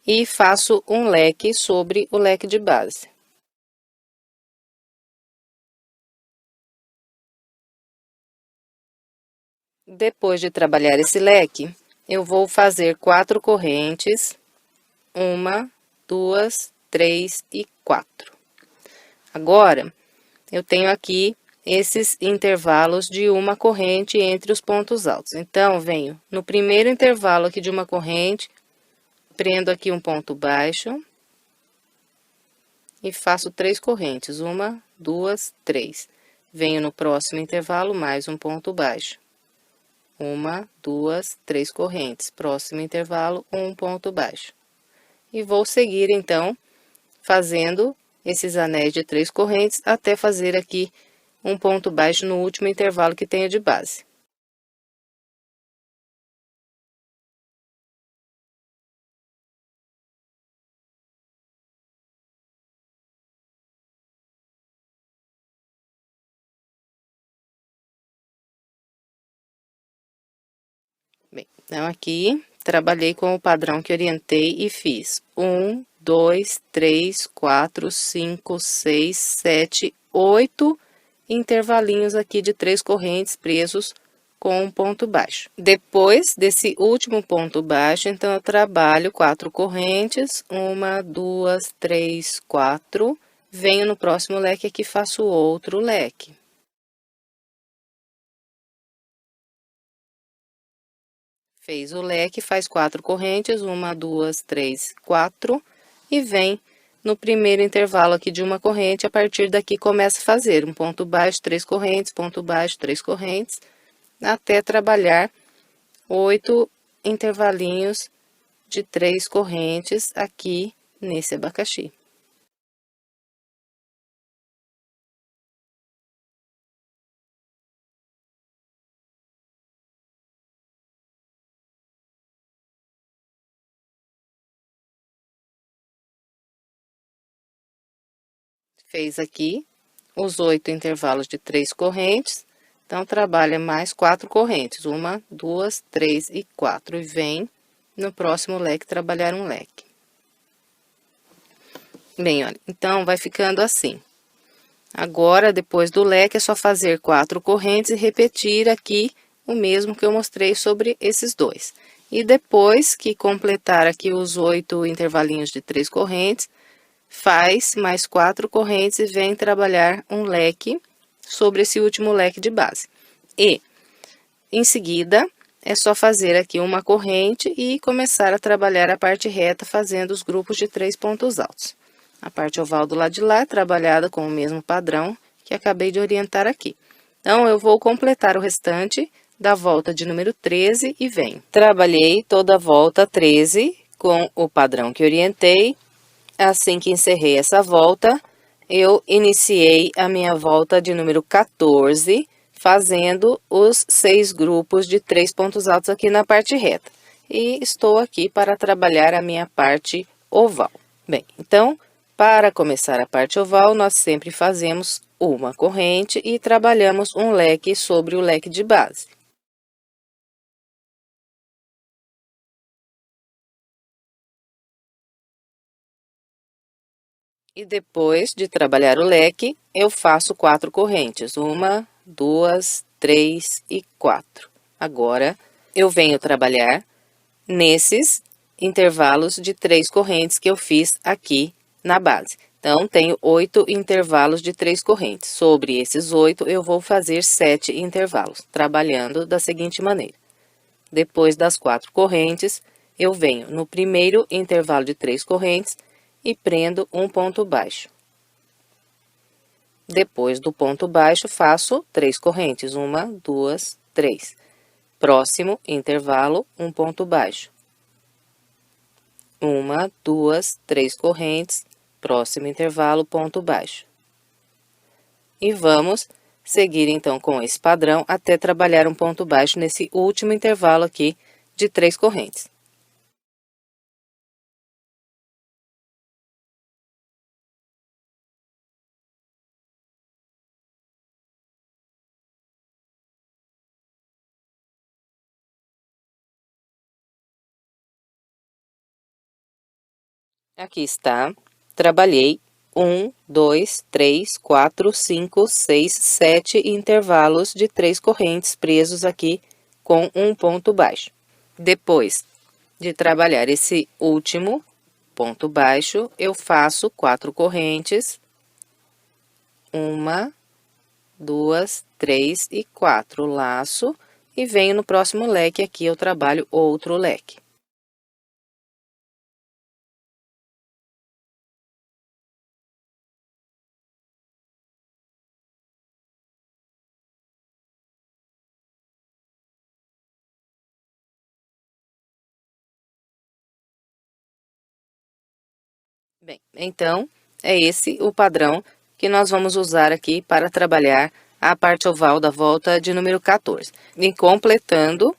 e faço um leque sobre o leque de base. Depois de trabalhar esse leque, eu vou fazer 4 correntes, 1, 2, 3 e 4. Agora, eu tenho aqui esses intervalos de uma corrente entre os pontos altos. Então, venho no primeiro intervalo aqui de uma corrente, prendo aqui um ponto baixo e faço 3 correntes, 1, 2, 3. Venho no próximo intervalo, mais um ponto baixo. 1, 2, 3 correntes. Próximo intervalo, um ponto baixo. E vou seguir, então, fazendo esses anéis de 3 correntes até fazer aqui um ponto baixo no último intervalo que tenha de base. Bem, então aqui trabalhei com o padrão que orientei e fiz 1, 2, 3, 4, 5, 6, 7, 8 intervalinhos aqui de 3 correntes presos com um ponto baixo. Depois desse último ponto baixo, então eu trabalho 4 correntes, 1, 2, 3, 4, venho no próximo leque aqui, faço outro leque. Fez o leque, faz 4 correntes, 1, 2, 3, 4, e vem no primeiro intervalo aqui de uma corrente, a partir daqui começa a fazer um ponto baixo, 3 correntes, ponto baixo, 3 correntes, até trabalhar 8 intervalinhos de 3 correntes aqui nesse abacaxi. Fez aqui os 8 intervalos de 3 correntes, então trabalha mais 4 correntes, 1, 2, 3 e 4, e vem no próximo leque trabalhar um leque. Bem, olha, então vai ficando assim. Agora, depois do leque, é só fazer 4 correntes e repetir aqui o mesmo que eu mostrei sobre esses dois. E depois que completar aqui os 8 intervalinhos de 3 correntes, faz mais 4 correntes e vem trabalhar um leque sobre esse último leque de base. E, em seguida, é só fazer aqui uma corrente e começar a trabalhar a parte reta fazendo os grupos de 3 pontos altos. A parte oval do lado de lá é trabalhada com o mesmo padrão que acabei de orientar aqui. Então, eu vou completar o restante da volta de número 13 e venho. Trabalhei toda a volta 13 com o padrão que orientei. Assim que encerrei essa volta, eu iniciei a minha volta de número 14, fazendo os 6 grupos de 3 pontos altos aqui na parte reta. E estou aqui para trabalhar a minha parte oval. Bem, então, para começar a parte oval, nós sempre fazemos uma corrente e trabalhamos um leque sobre o leque de base. E depois de trabalhar o leque, eu faço 4 correntes, 1, 2, 3 e 4. Agora, eu venho trabalhar nesses intervalos de 3 correntes que eu fiz aqui na base. Então, tenho 8 intervalos de 3 correntes. Sobre esses 8, eu vou fazer 7 intervalos, trabalhando da seguinte maneira. Depois das 4 correntes, eu venho no primeiro intervalo de 3 correntes e prendo um ponto baixo. Depois do ponto baixo, faço 3 correntes, 1, 2, 3. Próximo intervalo, um ponto baixo. 1, 2, 3 correntes, próximo intervalo, ponto baixo. E vamos seguir então com esse padrão até trabalhar um ponto baixo nesse último intervalo aqui de 3 correntes. Aqui está, trabalhei 1, 2, 3, 4, 5, 6, 7 intervalos de 3 correntes presos aqui com um ponto baixo. Depois de trabalhar esse último ponto baixo, eu faço 4 correntes, 1, 2, 3 e 4, laço, e venho no próximo leque aqui, eu trabalho outro leque. Bem, então, é esse o padrão que nós vamos usar aqui para trabalhar a parte oval da volta de número 14. E completando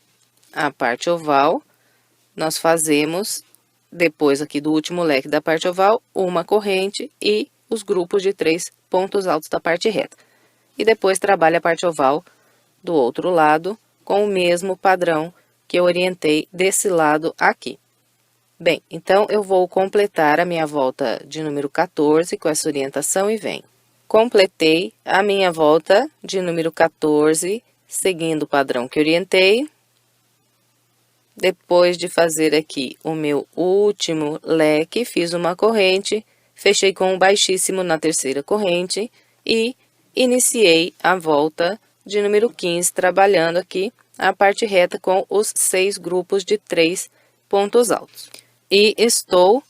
a parte oval, nós fazemos, depois aqui do último leque da parte oval, uma corrente e os grupos de 3 pontos altos da parte reta. E depois trabalha a parte oval do outro lado com o mesmo padrão que eu orientei desse lado aqui. Bem, então eu vou completar a minha volta de número 14 com essa orientação e venho. Completei a minha volta de número 14, seguindo o padrão que orientei. Depois de fazer aqui o meu último leque, fiz uma corrente, fechei com um baixíssimo na terceira corrente e iniciei a volta de número 15, trabalhando aqui a parte reta com os 6 grupos de 3 pontos altos. E estou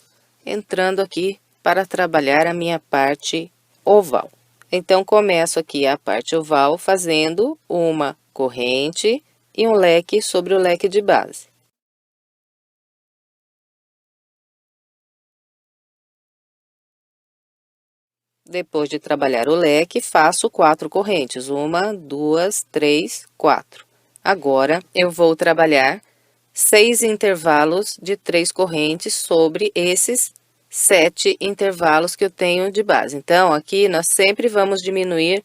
entrando aqui para trabalhar a minha parte oval. Então, começo aqui a parte oval fazendo uma corrente e um leque sobre o leque de base. Depois de trabalhar o leque, faço 4 correntes. 1, 2, 3, 4. Agora, eu vou trabalhar 6 intervalos de 3 correntes sobre esses 7 intervalos que eu tenho de base. Então, aqui nós sempre vamos diminuir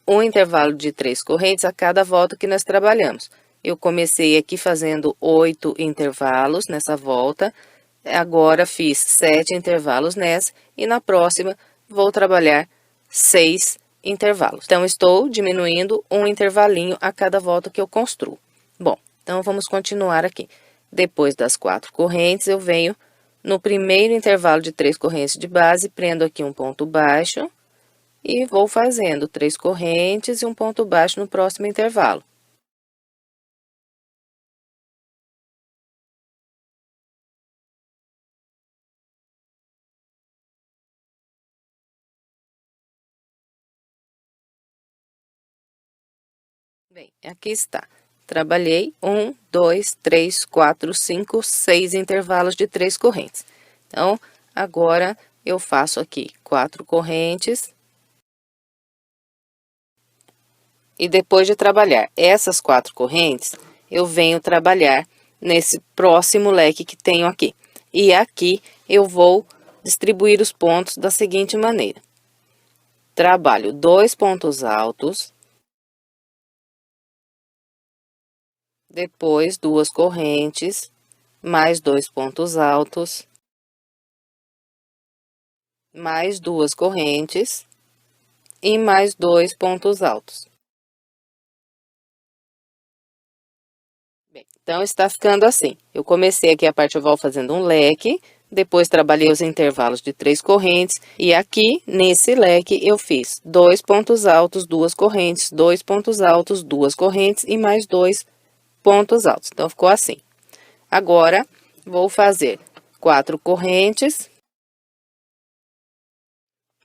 um intervalo de 3 correntes a cada volta que nós trabalhamos. Eu comecei aqui fazendo 8 intervalos nessa volta, agora fiz 7 intervalos nessa, e na próxima vou trabalhar 6 intervalos. Então, estou diminuindo um intervalinho a cada volta que eu construo. Bom, então vamos continuar aqui. Depois das 4 correntes, eu venho no primeiro intervalo de 3 correntes de base, prendo aqui um ponto baixo e vou fazendo 3 correntes e um ponto baixo no próximo intervalo. Bem, aqui está. Trabalhei 1, 2, 3, 4, 5, 6 intervalos de 3 correntes. Então, agora eu faço aqui 4 correntes. E depois de trabalhar essas 4 correntes, eu venho trabalhar nesse próximo leque que tenho aqui. E aqui eu vou distribuir os pontos da seguinte maneira. Trabalho 2 pontos altos. Depois, 2 correntes, mais 2 pontos altos, mais 2 correntes e mais 2 pontos altos. Bem, então, está ficando assim. Eu comecei aqui a parte oval fazendo um leque, depois trabalhei os intervalos de 3 correntes, e aqui, nesse leque, eu fiz 2 pontos altos, 2 correntes, 2 pontos altos, 2 correntes e mais 2 pontos altos. Então, ficou assim. Agora, vou fazer 4 correntes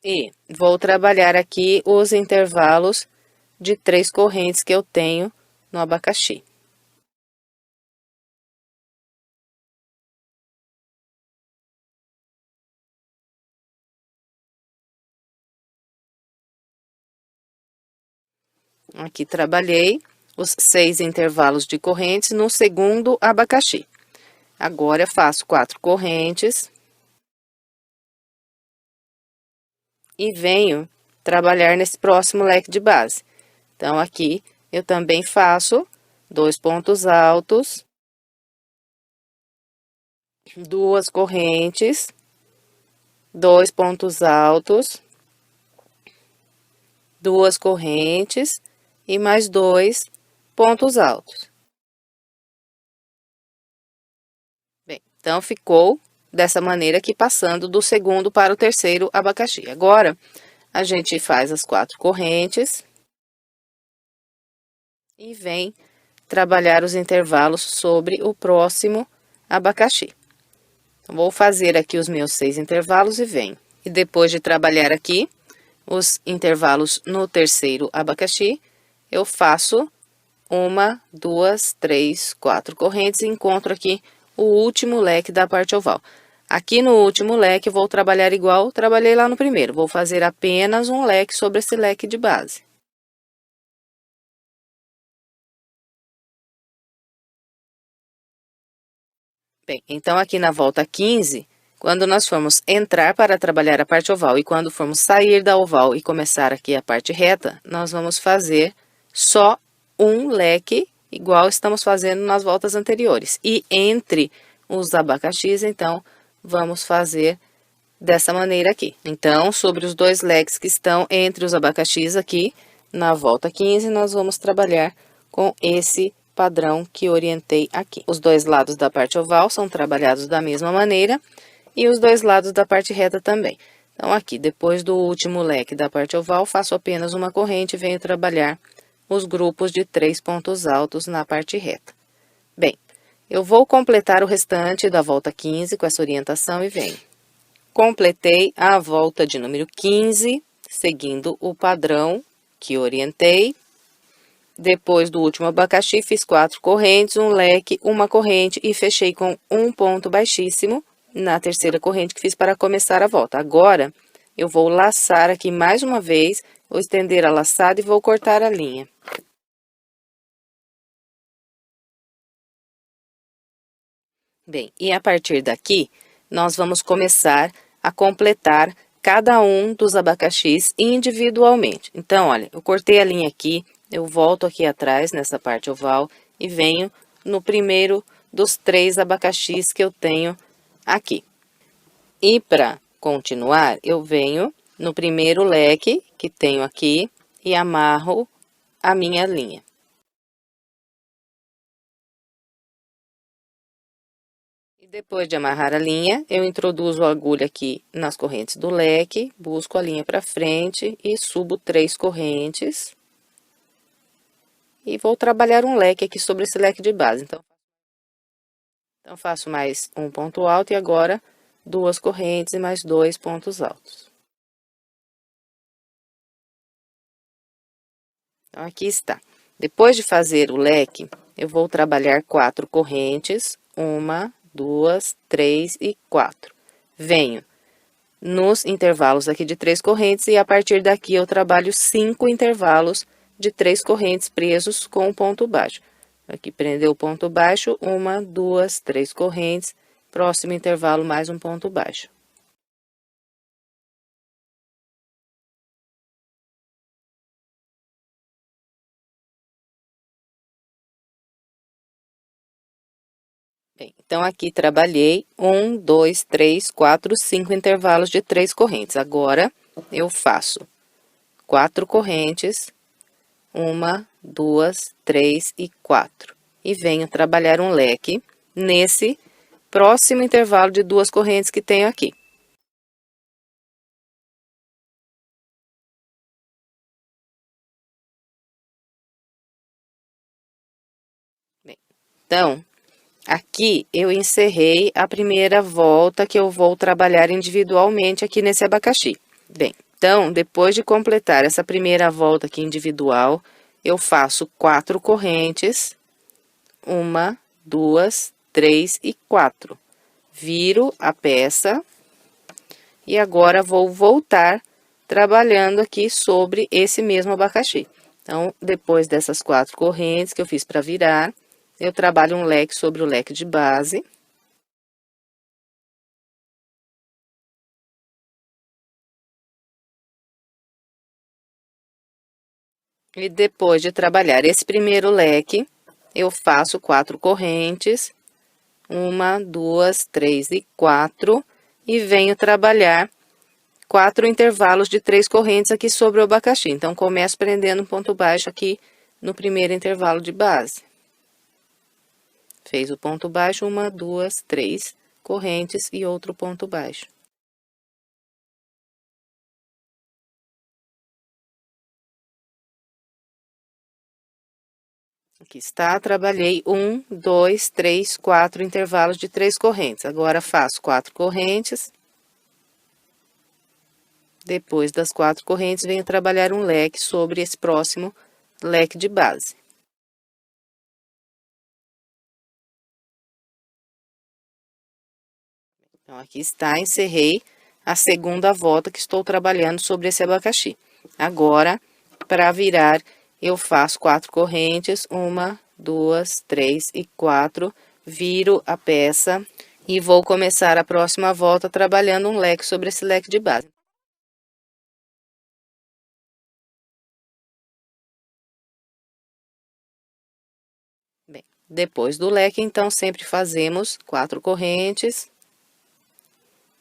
e vou trabalhar aqui os intervalos de 3 correntes que eu tenho no abacaxi. Aqui trabalhei os 6 intervalos de correntes no segundo abacaxi. Agora, faço 4 correntes. E venho trabalhar nesse próximo leque de base. Então, aqui, eu também faço 2 pontos altos, 2 correntes, 2 pontos altos, 2 correntes e mais 2 pontos altos. Bem, então, ficou dessa maneira aqui, passando do segundo para o terceiro abacaxi. Agora, a gente faz as 4 correntes e vem trabalhar os intervalos sobre o próximo abacaxi. Então, vou fazer aqui os meus 6 intervalos e venho. E depois de trabalhar aqui os intervalos no terceiro abacaxi, eu faço 1, 2, 3, 4 correntes e encontro aqui o último leque da parte oval. Aqui no último leque, vou trabalhar igual trabalhei lá no primeiro. Vou fazer apenas um leque sobre esse leque de base. Bem, então aqui na volta 15, quando nós formos entrar para trabalhar a parte oval e quando formos sair da oval e começar aqui a parte reta, nós vamos fazer só um leque, igual estamos fazendo nas voltas anteriores. E entre os abacaxis, então, vamos fazer dessa maneira aqui. Então, sobre os dois leques que estão entre os abacaxis aqui, na volta 15, nós vamos trabalhar com esse padrão que orientei aqui. Os dois lados da parte oval são trabalhados da mesma maneira e os dois lados da parte reta também. Então, aqui, depois do último leque da parte oval, faço apenas uma corrente e venho trabalhar os grupos de 3 pontos altos na parte reta. Bem, eu vou completar o restante da volta 15 com essa orientação e venho. Completei a volta de número 15, seguindo o padrão que orientei. Depois do último abacaxi, fiz 4 correntes, um leque, uma corrente e fechei com um ponto baixíssimo na terceira corrente que fiz para começar a volta. Agora, eu vou laçar aqui mais uma vez, vou estender a laçada e vou cortar a linha. Bem, e a partir daqui, nós vamos começar a completar cada um dos abacaxis individualmente. Então, olha, eu cortei a linha aqui, eu volto aqui atrás, nessa parte oval, e venho no primeiro dos 3 abacaxis que eu tenho aqui. E para continuar, eu venho no primeiro leque que tenho aqui e amarro a minha linha. E depois de amarrar a linha, eu introduzo a agulha aqui nas correntes do leque, busco a linha para frente e subo 3 correntes. E vou trabalhar um leque aqui sobre esse leque de base. Então, faço mais um ponto alto e agora 2 correntes e mais 2 pontos altos. Então, aqui está. Depois de fazer o leque, eu vou trabalhar 4 correntes, 1, 2, 3 e 4. Venho nos intervalos aqui de 3 correntes e a partir daqui eu trabalho 5 intervalos de 3 correntes presos com o ponto baixo. Aqui prendeu o ponto baixo, 1, 2, 3 correntes, próximo intervalo mais um ponto baixo. Bem, então, aqui trabalhei 1, 2, 3, 4, 5 intervalos de 3 correntes. Agora, eu faço 4 correntes, 1, 2, 3 e 4. E venho trabalhar um leque nesse próximo intervalo de 2 correntes que tenho aqui. Bem, então, aqui eu encerrei a primeira volta que eu vou trabalhar individualmente aqui nesse abacaxi. Bem, então, depois de completar essa primeira volta aqui individual, eu faço 4 correntes, 1, 2, 3 e 4. Viro a peça e agora vou voltar trabalhando aqui sobre esse mesmo abacaxi. Então, depois dessas 4 correntes que eu fiz para virar, eu trabalho um leque sobre o leque de base. E depois de trabalhar esse primeiro leque, eu faço 4 correntes, 1, 2, 3 e 4, e venho trabalhar 4 intervalos de 3 correntes aqui sobre o abacaxi. Então, começo prendendo um ponto baixo aqui no primeiro intervalo de base. Fez o ponto baixo, 1, 2, 3 correntes e outro ponto baixo. Aqui está, trabalhei 1, 2, 3, 4 intervalos de 3 correntes. Agora, faço 4 correntes. Depois das 4 correntes, venho trabalhar um leque sobre esse próximo leque de base. Então, aqui está, encerrei a segunda volta que estou trabalhando sobre esse abacaxi. Agora, para virar, eu faço 4 correntes, 1, 2, 3 e 4, viro a peça e vou começar a próxima volta trabalhando um leque sobre esse leque de base. Bem, depois do leque, então, sempre fazemos 4 correntes.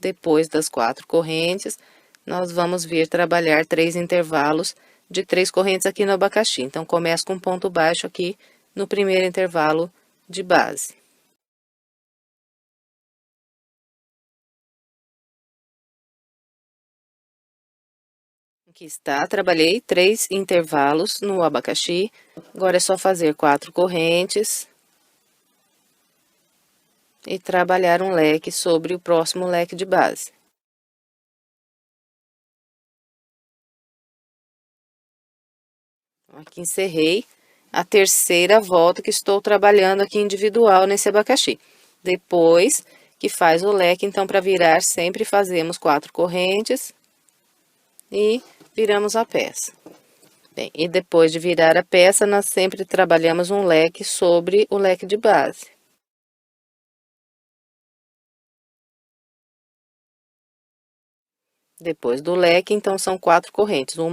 Depois das 4 correntes, nós vamos vir trabalhar 3 intervalos de 3 correntes aqui no abacaxi. Então, começo com ponto baixo aqui no primeiro intervalo de base. Aqui está, trabalhei 3 intervalos no abacaxi. Agora é só fazer 4 correntes e trabalhar um leque sobre o próximo leque de base. Aqui encerrei a terceira volta que estou trabalhando aqui individual nesse abacaxi. Depois que faz o leque, então, para virar, sempre fazemos 4 correntes e viramos a peça. Bem, e depois de virar a peça, nós sempre trabalhamos um leque sobre o leque de base. Depois do leque, então, são 4 correntes, 1,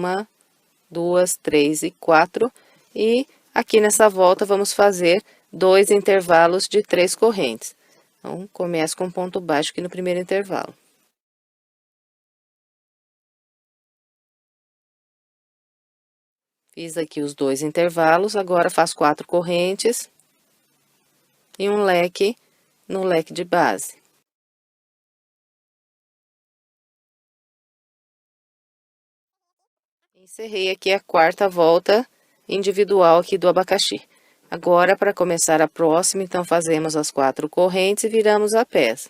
2, 3 e 4, e aqui nessa volta vamos fazer 2 intervalos de 3 correntes. Então, começo com ponto baixo aqui no primeiro intervalo. Fiz aqui os 2 intervalos, agora faço 4 correntes e um leque no leque de base. Encerrei aqui a quarta volta individual aqui do abacaxi. Agora, para começar a próxima, então, fazemos as 4 correntes e viramos a peça.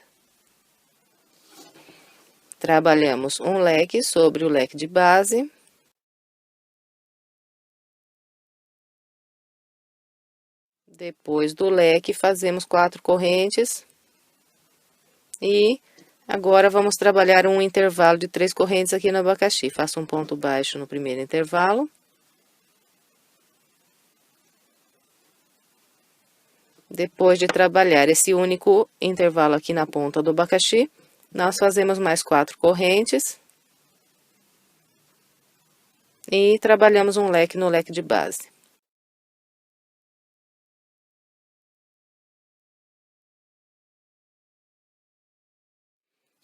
Trabalhamos um leque sobre o leque de base. Depois do leque, fazemos 4 correntes. E agora, vamos trabalhar um intervalo de 3 correntes aqui no abacaxi. Faço um ponto baixo no primeiro intervalo. Depois de trabalhar esse único intervalo aqui na ponta do abacaxi, nós fazemos mais 4 correntes. E trabalhamos um leque no leque de base.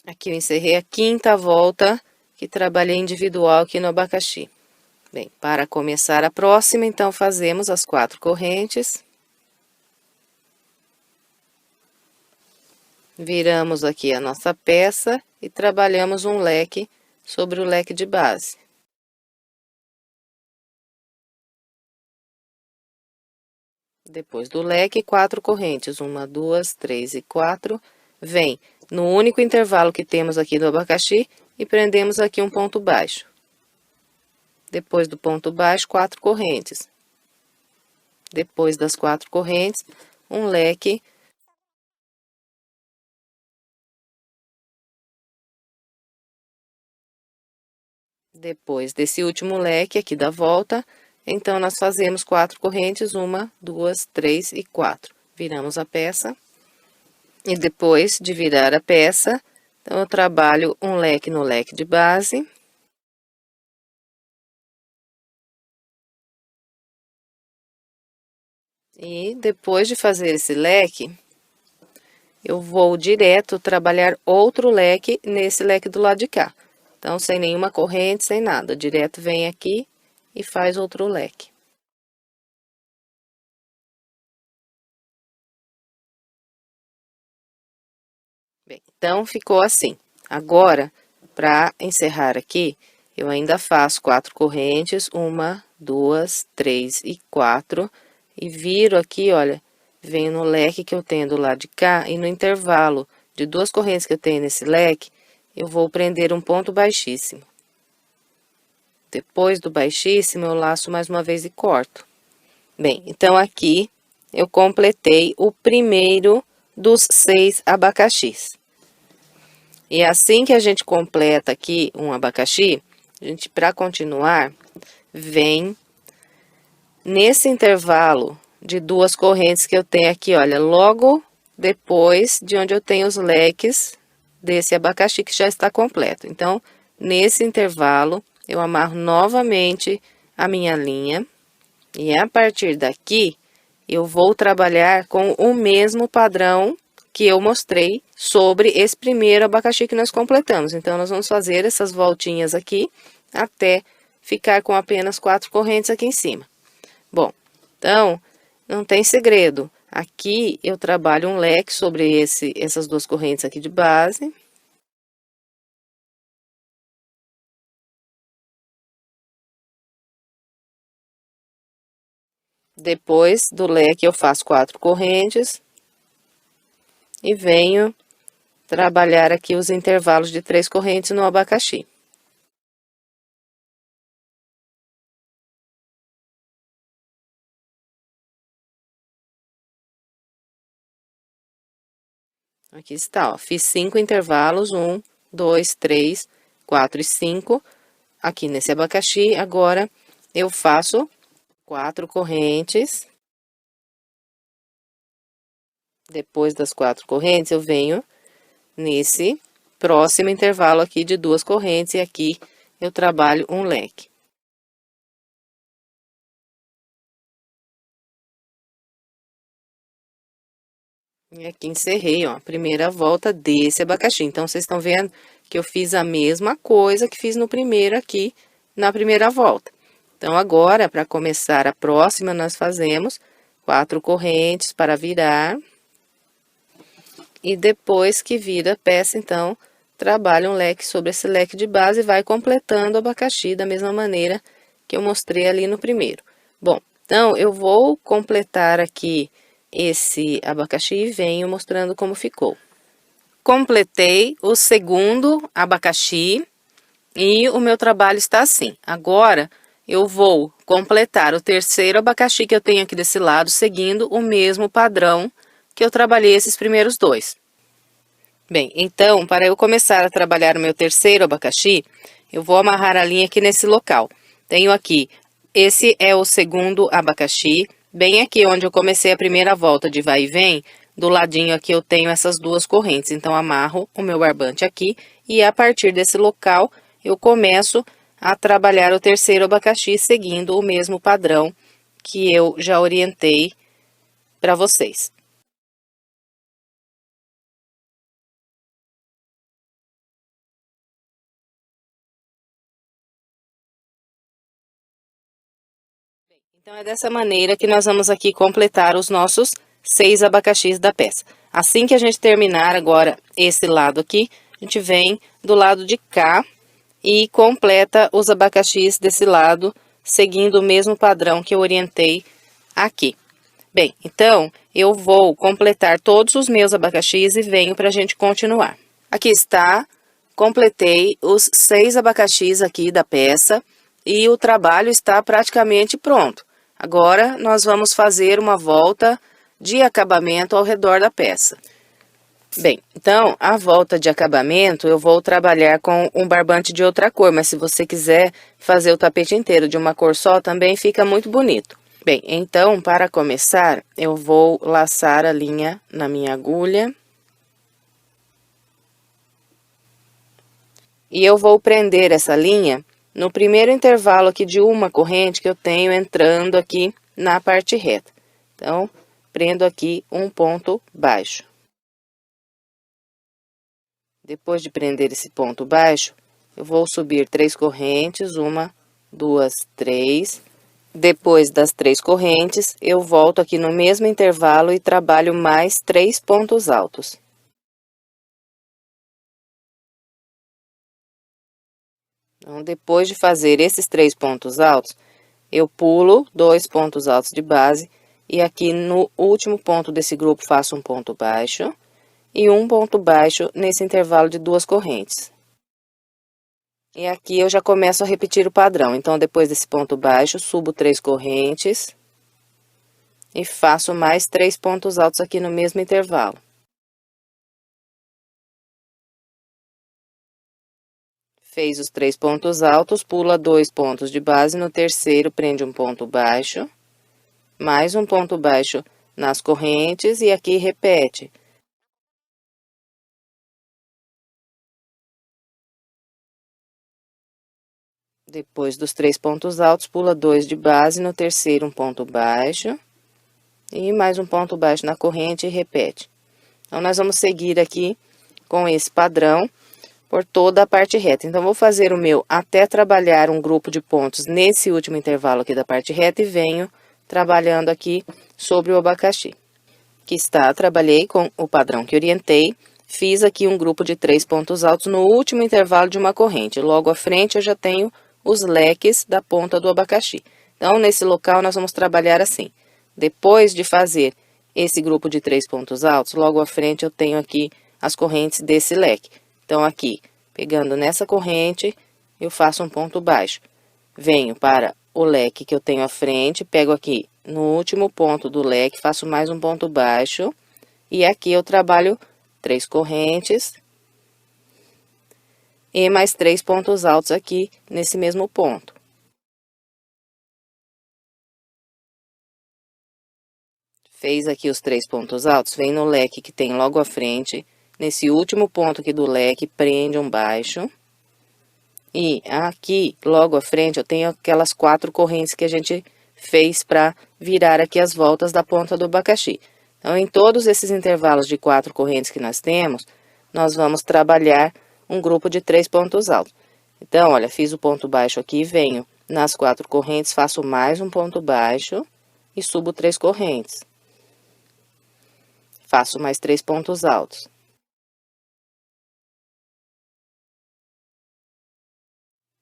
Aqui eu encerrei a quinta volta que trabalhei individual aqui no abacaxi. Bem, para começar a próxima, então, fazemos as 4 correntes. Viramos aqui a nossa peça e trabalhamos um leque sobre o leque de base. Depois do leque, 4 correntes, 1, 2, 3 e 4, vem no único intervalo que temos aqui do abacaxi e prendemos aqui um ponto baixo. Depois do ponto baixo, 4 correntes. Depois das 4 correntes, um leque. Depois desse último leque aqui da volta, então, nós fazemos 4 correntes, 1, 2, 3 e 4. Viramos a peça. E depois de virar a peça, então, eu trabalho um leque no leque de base. E depois de fazer esse leque, eu vou direto trabalhar outro leque nesse leque do lado de cá. Então, sem nenhuma corrente, sem nada. Direto vem aqui e faz outro leque. Bem, então, ficou assim. Agora, para encerrar aqui, eu ainda faço 4 correntes, 1, 2, 3 e 4, e viro aqui, olha, venho no leque que eu tenho do lado de cá, e no intervalo de 2 correntes que eu tenho nesse leque, eu vou prender um ponto baixíssimo. Depois do baixíssimo, eu laço mais uma vez e corto. Bem, então, aqui, eu completei o primeiro dos 6 abacaxis. E assim que a gente completa aqui um abacaxi, a gente, para continuar, vem nesse intervalo de duas correntes que eu tenho aqui, olha, logo depois de onde eu tenho os leques desse abacaxi que já está completo. Então, nesse intervalo, eu amarro novamente a minha linha e a partir daqui, eu vou trabalhar com o mesmo padrão que eu mostrei sobre esse primeiro abacaxi que nós completamos. Então, nós vamos fazer essas voltinhas aqui até ficar com apenas 4 correntes aqui em cima. Bom, então, não tem segredo. Aqui eu trabalho um leque sobre essas duas correntes aqui de base. Depois do leque eu faço 4 correntes. E venho trabalhar aqui os intervalos de 3 correntes no abacaxi. Aqui está, ó, fiz 5 intervalos, 1, 2, 3, 4 e 5, aqui nesse abacaxi. Agora, eu faço 4 correntes. Depois das 4 correntes, eu venho nesse próximo intervalo aqui de 2 correntes, e aqui eu trabalho um leque. E aqui encerrei, ó, a primeira volta desse abacaxi. Então, vocês estão vendo que eu fiz a mesma coisa que fiz no primeiro aqui, na primeira volta. Então, agora, para começar a próxima, nós fazemos 4 correntes para virar. E depois que vira a peça, então, trabalha um leque sobre esse leque de base e vai completando o abacaxi da mesma maneira que eu mostrei ali no primeiro. Bom, então, eu vou completar aqui esse abacaxi e venho mostrando como ficou. Completei o segundo abacaxi e o meu trabalho está assim. Agora, eu vou completar o terceiro abacaxi que eu tenho aqui desse lado, seguindo o mesmo padrão que eu trabalhei esses primeiros dois. Bem, então, para eu começar a trabalhar o meu terceiro abacaxi, eu vou amarrar a linha aqui nesse local. Tenho aqui, esse é o segundo abacaxi. Bem aqui onde eu comecei a primeira volta de vai e vem, do ladinho aqui eu tenho essas duas correntes. Então, amarro o meu barbante aqui e a partir desse local eu começo a trabalhar o terceiro abacaxi seguindo o mesmo padrão que eu já orientei para vocês. Então, é dessa maneira que nós vamos aqui completar os nossos 6 abacaxis da peça. Assim que a gente terminar agora esse lado aqui, a gente vem do lado de cá e completa os abacaxis desse lado, seguindo o mesmo padrão que eu orientei aqui. Bem, então, eu vou completar todos os meus abacaxis e venho para a gente continuar. Aqui está, completei os 6 abacaxis aqui da peça e o trabalho está praticamente pronto. Agora, nós vamos fazer uma volta de acabamento ao redor da peça. Bem, então, a volta de acabamento eu vou trabalhar com um barbante de outra cor, mas se você quiser fazer o tapete inteiro de uma cor só, também fica muito bonito. Bem, então, para começar, eu vou laçar a linha na minha agulha. E eu vou prender essa linha no primeiro intervalo aqui de uma corrente que eu tenho entrando aqui na parte reta. Então, prendo aqui um ponto baixo. Depois de prender esse ponto baixo, eu vou subir 3 correntes, 1, 2, 3. Depois das 3 correntes, eu volto aqui no mesmo intervalo e trabalho mais 3 pontos altos. Então, depois de fazer esses 3 pontos altos, eu pulo 2 pontos altos de base e aqui no último ponto desse grupo faço um ponto baixo e um ponto baixo nesse intervalo de 2 correntes. E aqui eu já começo a repetir o padrão. Então, depois desse ponto baixo, subo 3 correntes e faço mais 3 pontos altos aqui no mesmo intervalo. Fez os 3 pontos altos, pula 2 pontos de base, no terceiro prende um ponto baixo, mais um ponto baixo nas correntes e aqui repete. Depois dos 3 pontos altos, pula 2 de base, no terceiro um ponto baixo e mais um ponto baixo na corrente e repete. Então, nós vamos seguir aqui com esse padrão por toda a parte reta. Então, vou fazer o meu até trabalhar um grupo de pontos nesse último intervalo aqui da parte reta e venho trabalhando aqui sobre o abacaxi. Aqui está, trabalhei com o padrão que orientei, fiz aqui um grupo de 3 pontos altos no último intervalo de uma corrente. Logo à frente eu já tenho os leques da ponta do abacaxi. Então, nesse local nós vamos trabalhar assim. Depois de fazer esse grupo de 3 pontos altos, logo à frente eu tenho aqui as correntes desse leque. Então, aqui, pegando nessa corrente, eu faço um ponto baixo. Venho para o leque que eu tenho à frente, pego aqui no último ponto do leque, faço mais um ponto baixo. E aqui eu trabalho 3 correntes e mais 3 pontos altos aqui nesse mesmo ponto. Fez aqui os 3 pontos altos, vem no leque que tem logo à frente. Nesse último ponto aqui do leque, prende um baixo. E aqui, logo à frente, eu tenho aquelas 4 correntes que a gente fez para virar aqui as voltas da ponta do abacaxi. Então, em todos esses intervalos de 4 correntes que nós temos, nós vamos trabalhar um grupo de 3 pontos altos. Então, olha, fiz o ponto baixo aqui, venho nas 4 correntes, faço mais um ponto baixo e subo 3 correntes. Faço mais 3 pontos altos.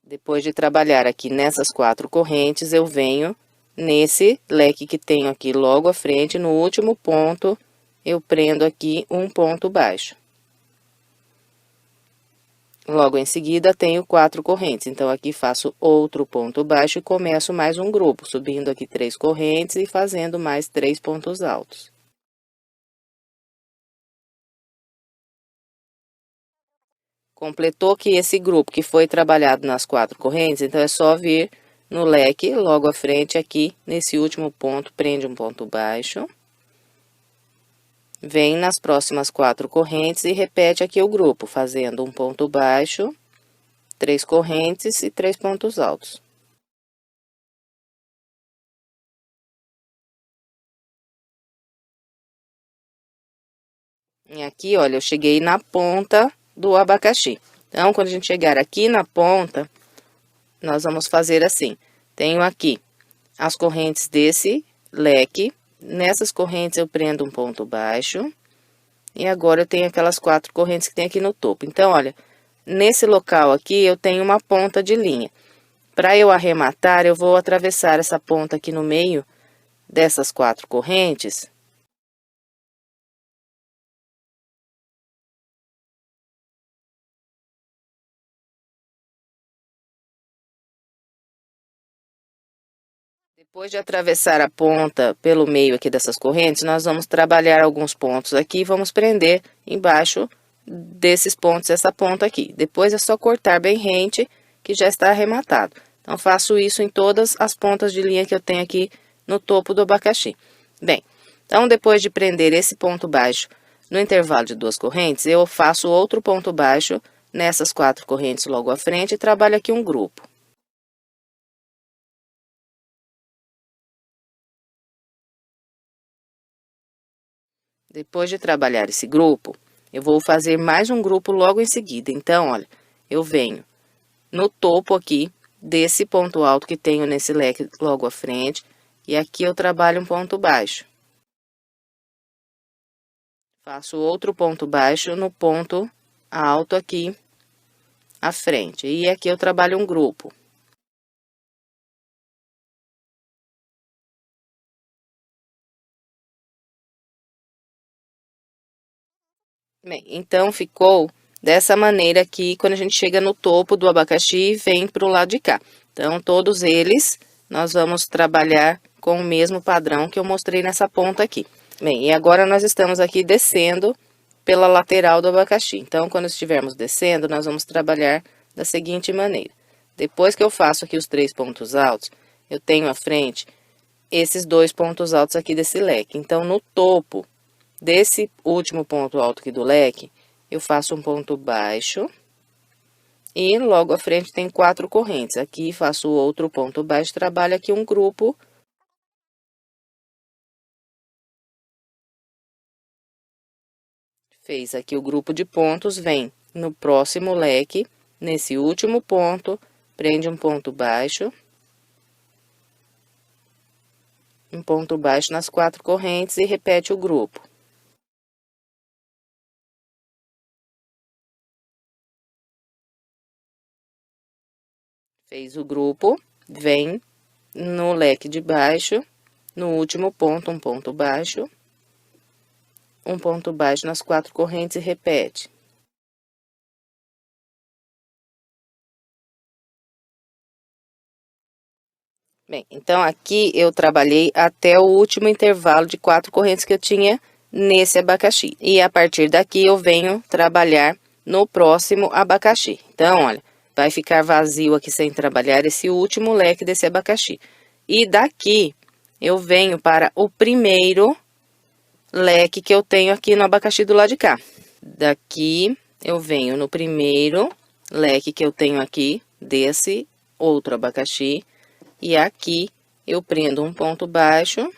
Depois de trabalhar aqui nessas 4 correntes, eu venho nesse leque que tenho aqui logo à frente, no último ponto, eu prendo aqui um ponto baixo. Logo em seguida, tenho 4 correntes, então aqui faço outro ponto baixo e começo mais um grupo, subindo aqui 3 correntes e fazendo mais 3 pontos altos. Completou que esse grupo que foi trabalhado nas 4 correntes, então é só vir no leque, logo à frente aqui, nesse último ponto, prende um ponto baixo. Vem nas próximas 4 correntes e repete aqui o grupo, fazendo um ponto baixo, 3 correntes e 3 pontos altos. E aqui, olha, eu cheguei na ponta do abacaxi. Então, quando a gente chegar aqui na ponta, nós vamos fazer assim. Tenho aqui as correntes desse leque. Nessas correntes eu prendo um ponto baixo. E agora eu tenho aquelas 4 correntes que tem aqui no topo. Então, olha, nesse local aqui eu tenho uma ponta de linha. Para eu arrematar, eu vou atravessar essa ponta aqui no meio dessas 4 correntes. Depois de atravessar a ponta pelo meio aqui dessas correntes, nós vamos trabalhar alguns pontos aqui e vamos prender embaixo desses pontos essa ponta aqui. Depois é só cortar bem rente que já está arrematado. Então, faço isso em todas as pontas de linha que eu tenho aqui no topo do abacaxi. Bem, então depois de prender esse ponto baixo no intervalo de 2 correntes, eu faço outro ponto baixo nessas 4 correntes logo à frente e trabalho aqui um grupo. Depois de trabalhar esse grupo, eu vou fazer mais um grupo logo em seguida. Então, olha, eu venho no topo aqui desse ponto alto que tenho nesse leque logo à frente, e aqui eu trabalho um ponto baixo. Faço outro ponto baixo no ponto alto aqui à frente, e aqui eu trabalho um grupo. Bem, então, ficou dessa maneira aqui, quando a gente chega no topo do abacaxi, vem para o lado de cá. Então, todos eles, nós vamos trabalhar com o mesmo padrão que eu mostrei nessa ponta aqui. Bem, e agora nós estamos aqui descendo pela lateral do abacaxi. Então, quando estivermos descendo, nós vamos trabalhar da seguinte maneira. Depois que eu faço aqui os 3 pontos altos, eu tenho à frente esses 2 pontos altos aqui desse leque. Então, no topo desse último ponto alto aqui do leque, eu faço um ponto baixo. E logo à frente tem 4 correntes. Aqui faço outro ponto baixo, trabalho aqui um grupo. Fez aqui o grupo de pontos, vem no próximo leque, nesse último ponto, prende um ponto baixo. Um ponto baixo nas 4 correntes e repete o grupo. Fez o grupo, vem no leque de baixo, no último ponto, um ponto baixo nas 4 correntes e repete. Bem, então aqui eu trabalhei até o último intervalo de 4 correntes que eu tinha nesse abacaxi. E a partir daqui eu venho trabalhar no próximo abacaxi. Então, olha, vai ficar vazio aqui sem trabalhar esse último leque desse abacaxi. E daqui eu venho para o primeiro leque que eu tenho aqui no abacaxi do lado de cá. Daqui eu venho no primeiro leque que eu tenho aqui desse outro abacaxi. E aqui eu prendo um ponto baixo,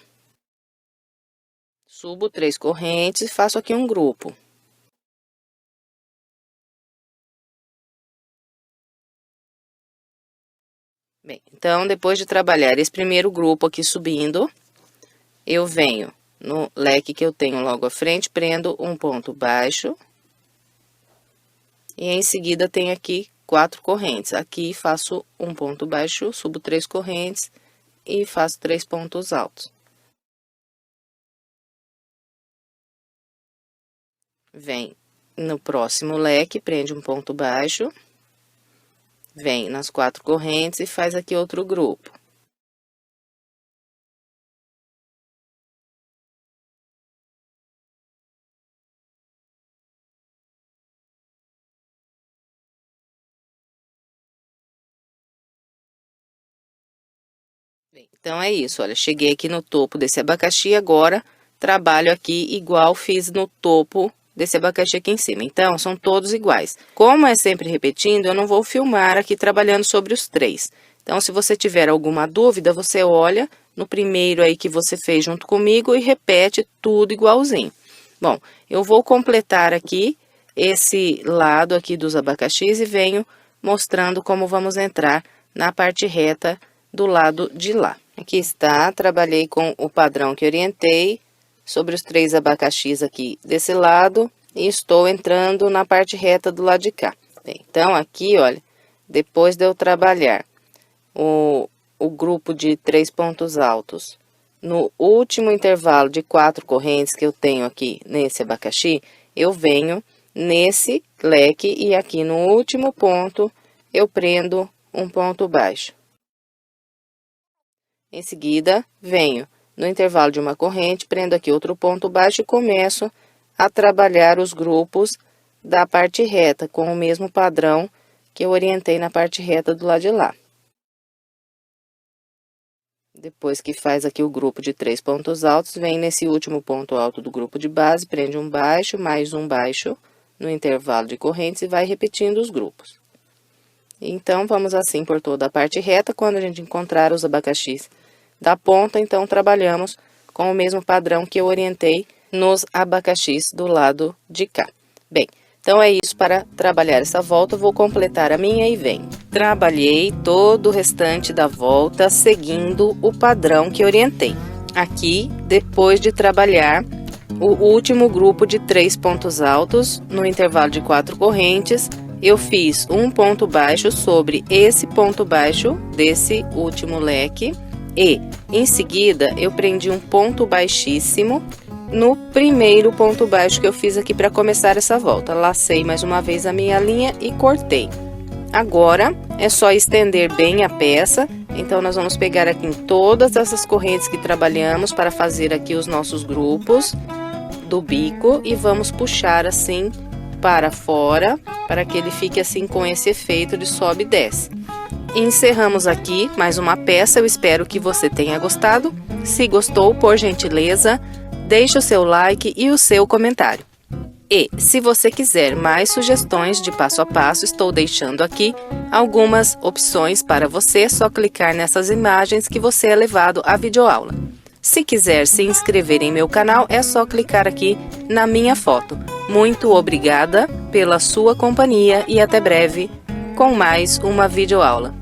subo 3 correntes e faço aqui um grupo. Bem, então, depois de trabalhar esse primeiro grupo aqui subindo, eu venho no leque que eu tenho logo à frente, prendo um ponto baixo. E em seguida tem aqui 4 correntes. Aqui faço um ponto baixo, subo 3 correntes e faço 3 pontos altos. Vem no próximo leque, prende um ponto baixo. Vem nas 4 correntes e faz aqui outro grupo. Bem, então, é isso, olha, cheguei aqui no topo desse abacaxi, agora trabalho aqui igual fiz no topo desse abacaxi aqui em cima. Então, são todos iguais. Como é sempre repetindo, eu não vou filmar aqui trabalhando sobre os 3. Então, se você tiver alguma dúvida, você olha no primeiro aí que você fez junto comigo e repete tudo igualzinho. Bom, eu vou completar aqui esse lado aqui dos abacaxis e venho mostrando como vamos entrar na parte reta do lado de lá. Aqui está, trabalhei com o padrão que orientei sobre os 3 abacaxis aqui desse lado e estou entrando na parte reta do lado de cá. Bem, então, aqui, olha, depois de eu trabalhar o grupo de 3 pontos altos no último intervalo de 4 correntes que eu tenho aqui nesse abacaxi, eu venho nesse leque e aqui no último ponto eu prendo um ponto baixo. Em seguida, venho no intervalo de uma corrente, prendo aqui outro ponto baixo e começo a trabalhar os grupos da parte reta, com o mesmo padrão que eu orientei na parte reta do lado de lá. Depois que faz aqui o grupo de 3 pontos altos, vem nesse último ponto alto do grupo de base, prende um baixo, mais um baixo no intervalo de correntes e vai repetindo os grupos. Então, vamos assim por toda a parte reta. Quando a gente encontrar os abacaxis da ponta, então, trabalhamos com o mesmo padrão que eu orientei nos abacaxis do lado de cá. Bem, então, é isso para trabalhar essa volta. Eu vou completar a minha e vem. Trabalhei todo o restante da volta seguindo o padrão que orientei. Aqui, depois de trabalhar o último grupo de 3 pontos altos, no intervalo de 4 correntes, eu fiz um ponto baixo sobre esse ponto baixo desse último leque e, em seguida, eu prendi um ponto baixíssimo no primeiro ponto baixo que eu fiz aqui para começar essa volta. Lacei mais uma vez a minha linha e cortei. Agora, é só estender bem a peça. Então, nós vamos pegar aqui em todas essas correntes que trabalhamos para fazer aqui os nossos grupos do bico e vamos puxar assim para fora, para que ele fique assim com esse efeito de sobe e desce. Encerramos aqui mais uma peça, eu espero que você tenha gostado. Se gostou, por gentileza, deixe o seu like e o seu comentário. E, se você quiser mais sugestões de passo a passo, estou deixando aqui algumas opções para você, é só clicar nessas imagens que você é levado à videoaula. Se quiser se inscrever em meu canal, é só clicar aqui na minha foto. Muito obrigada pela sua companhia e até breve com mais uma videoaula.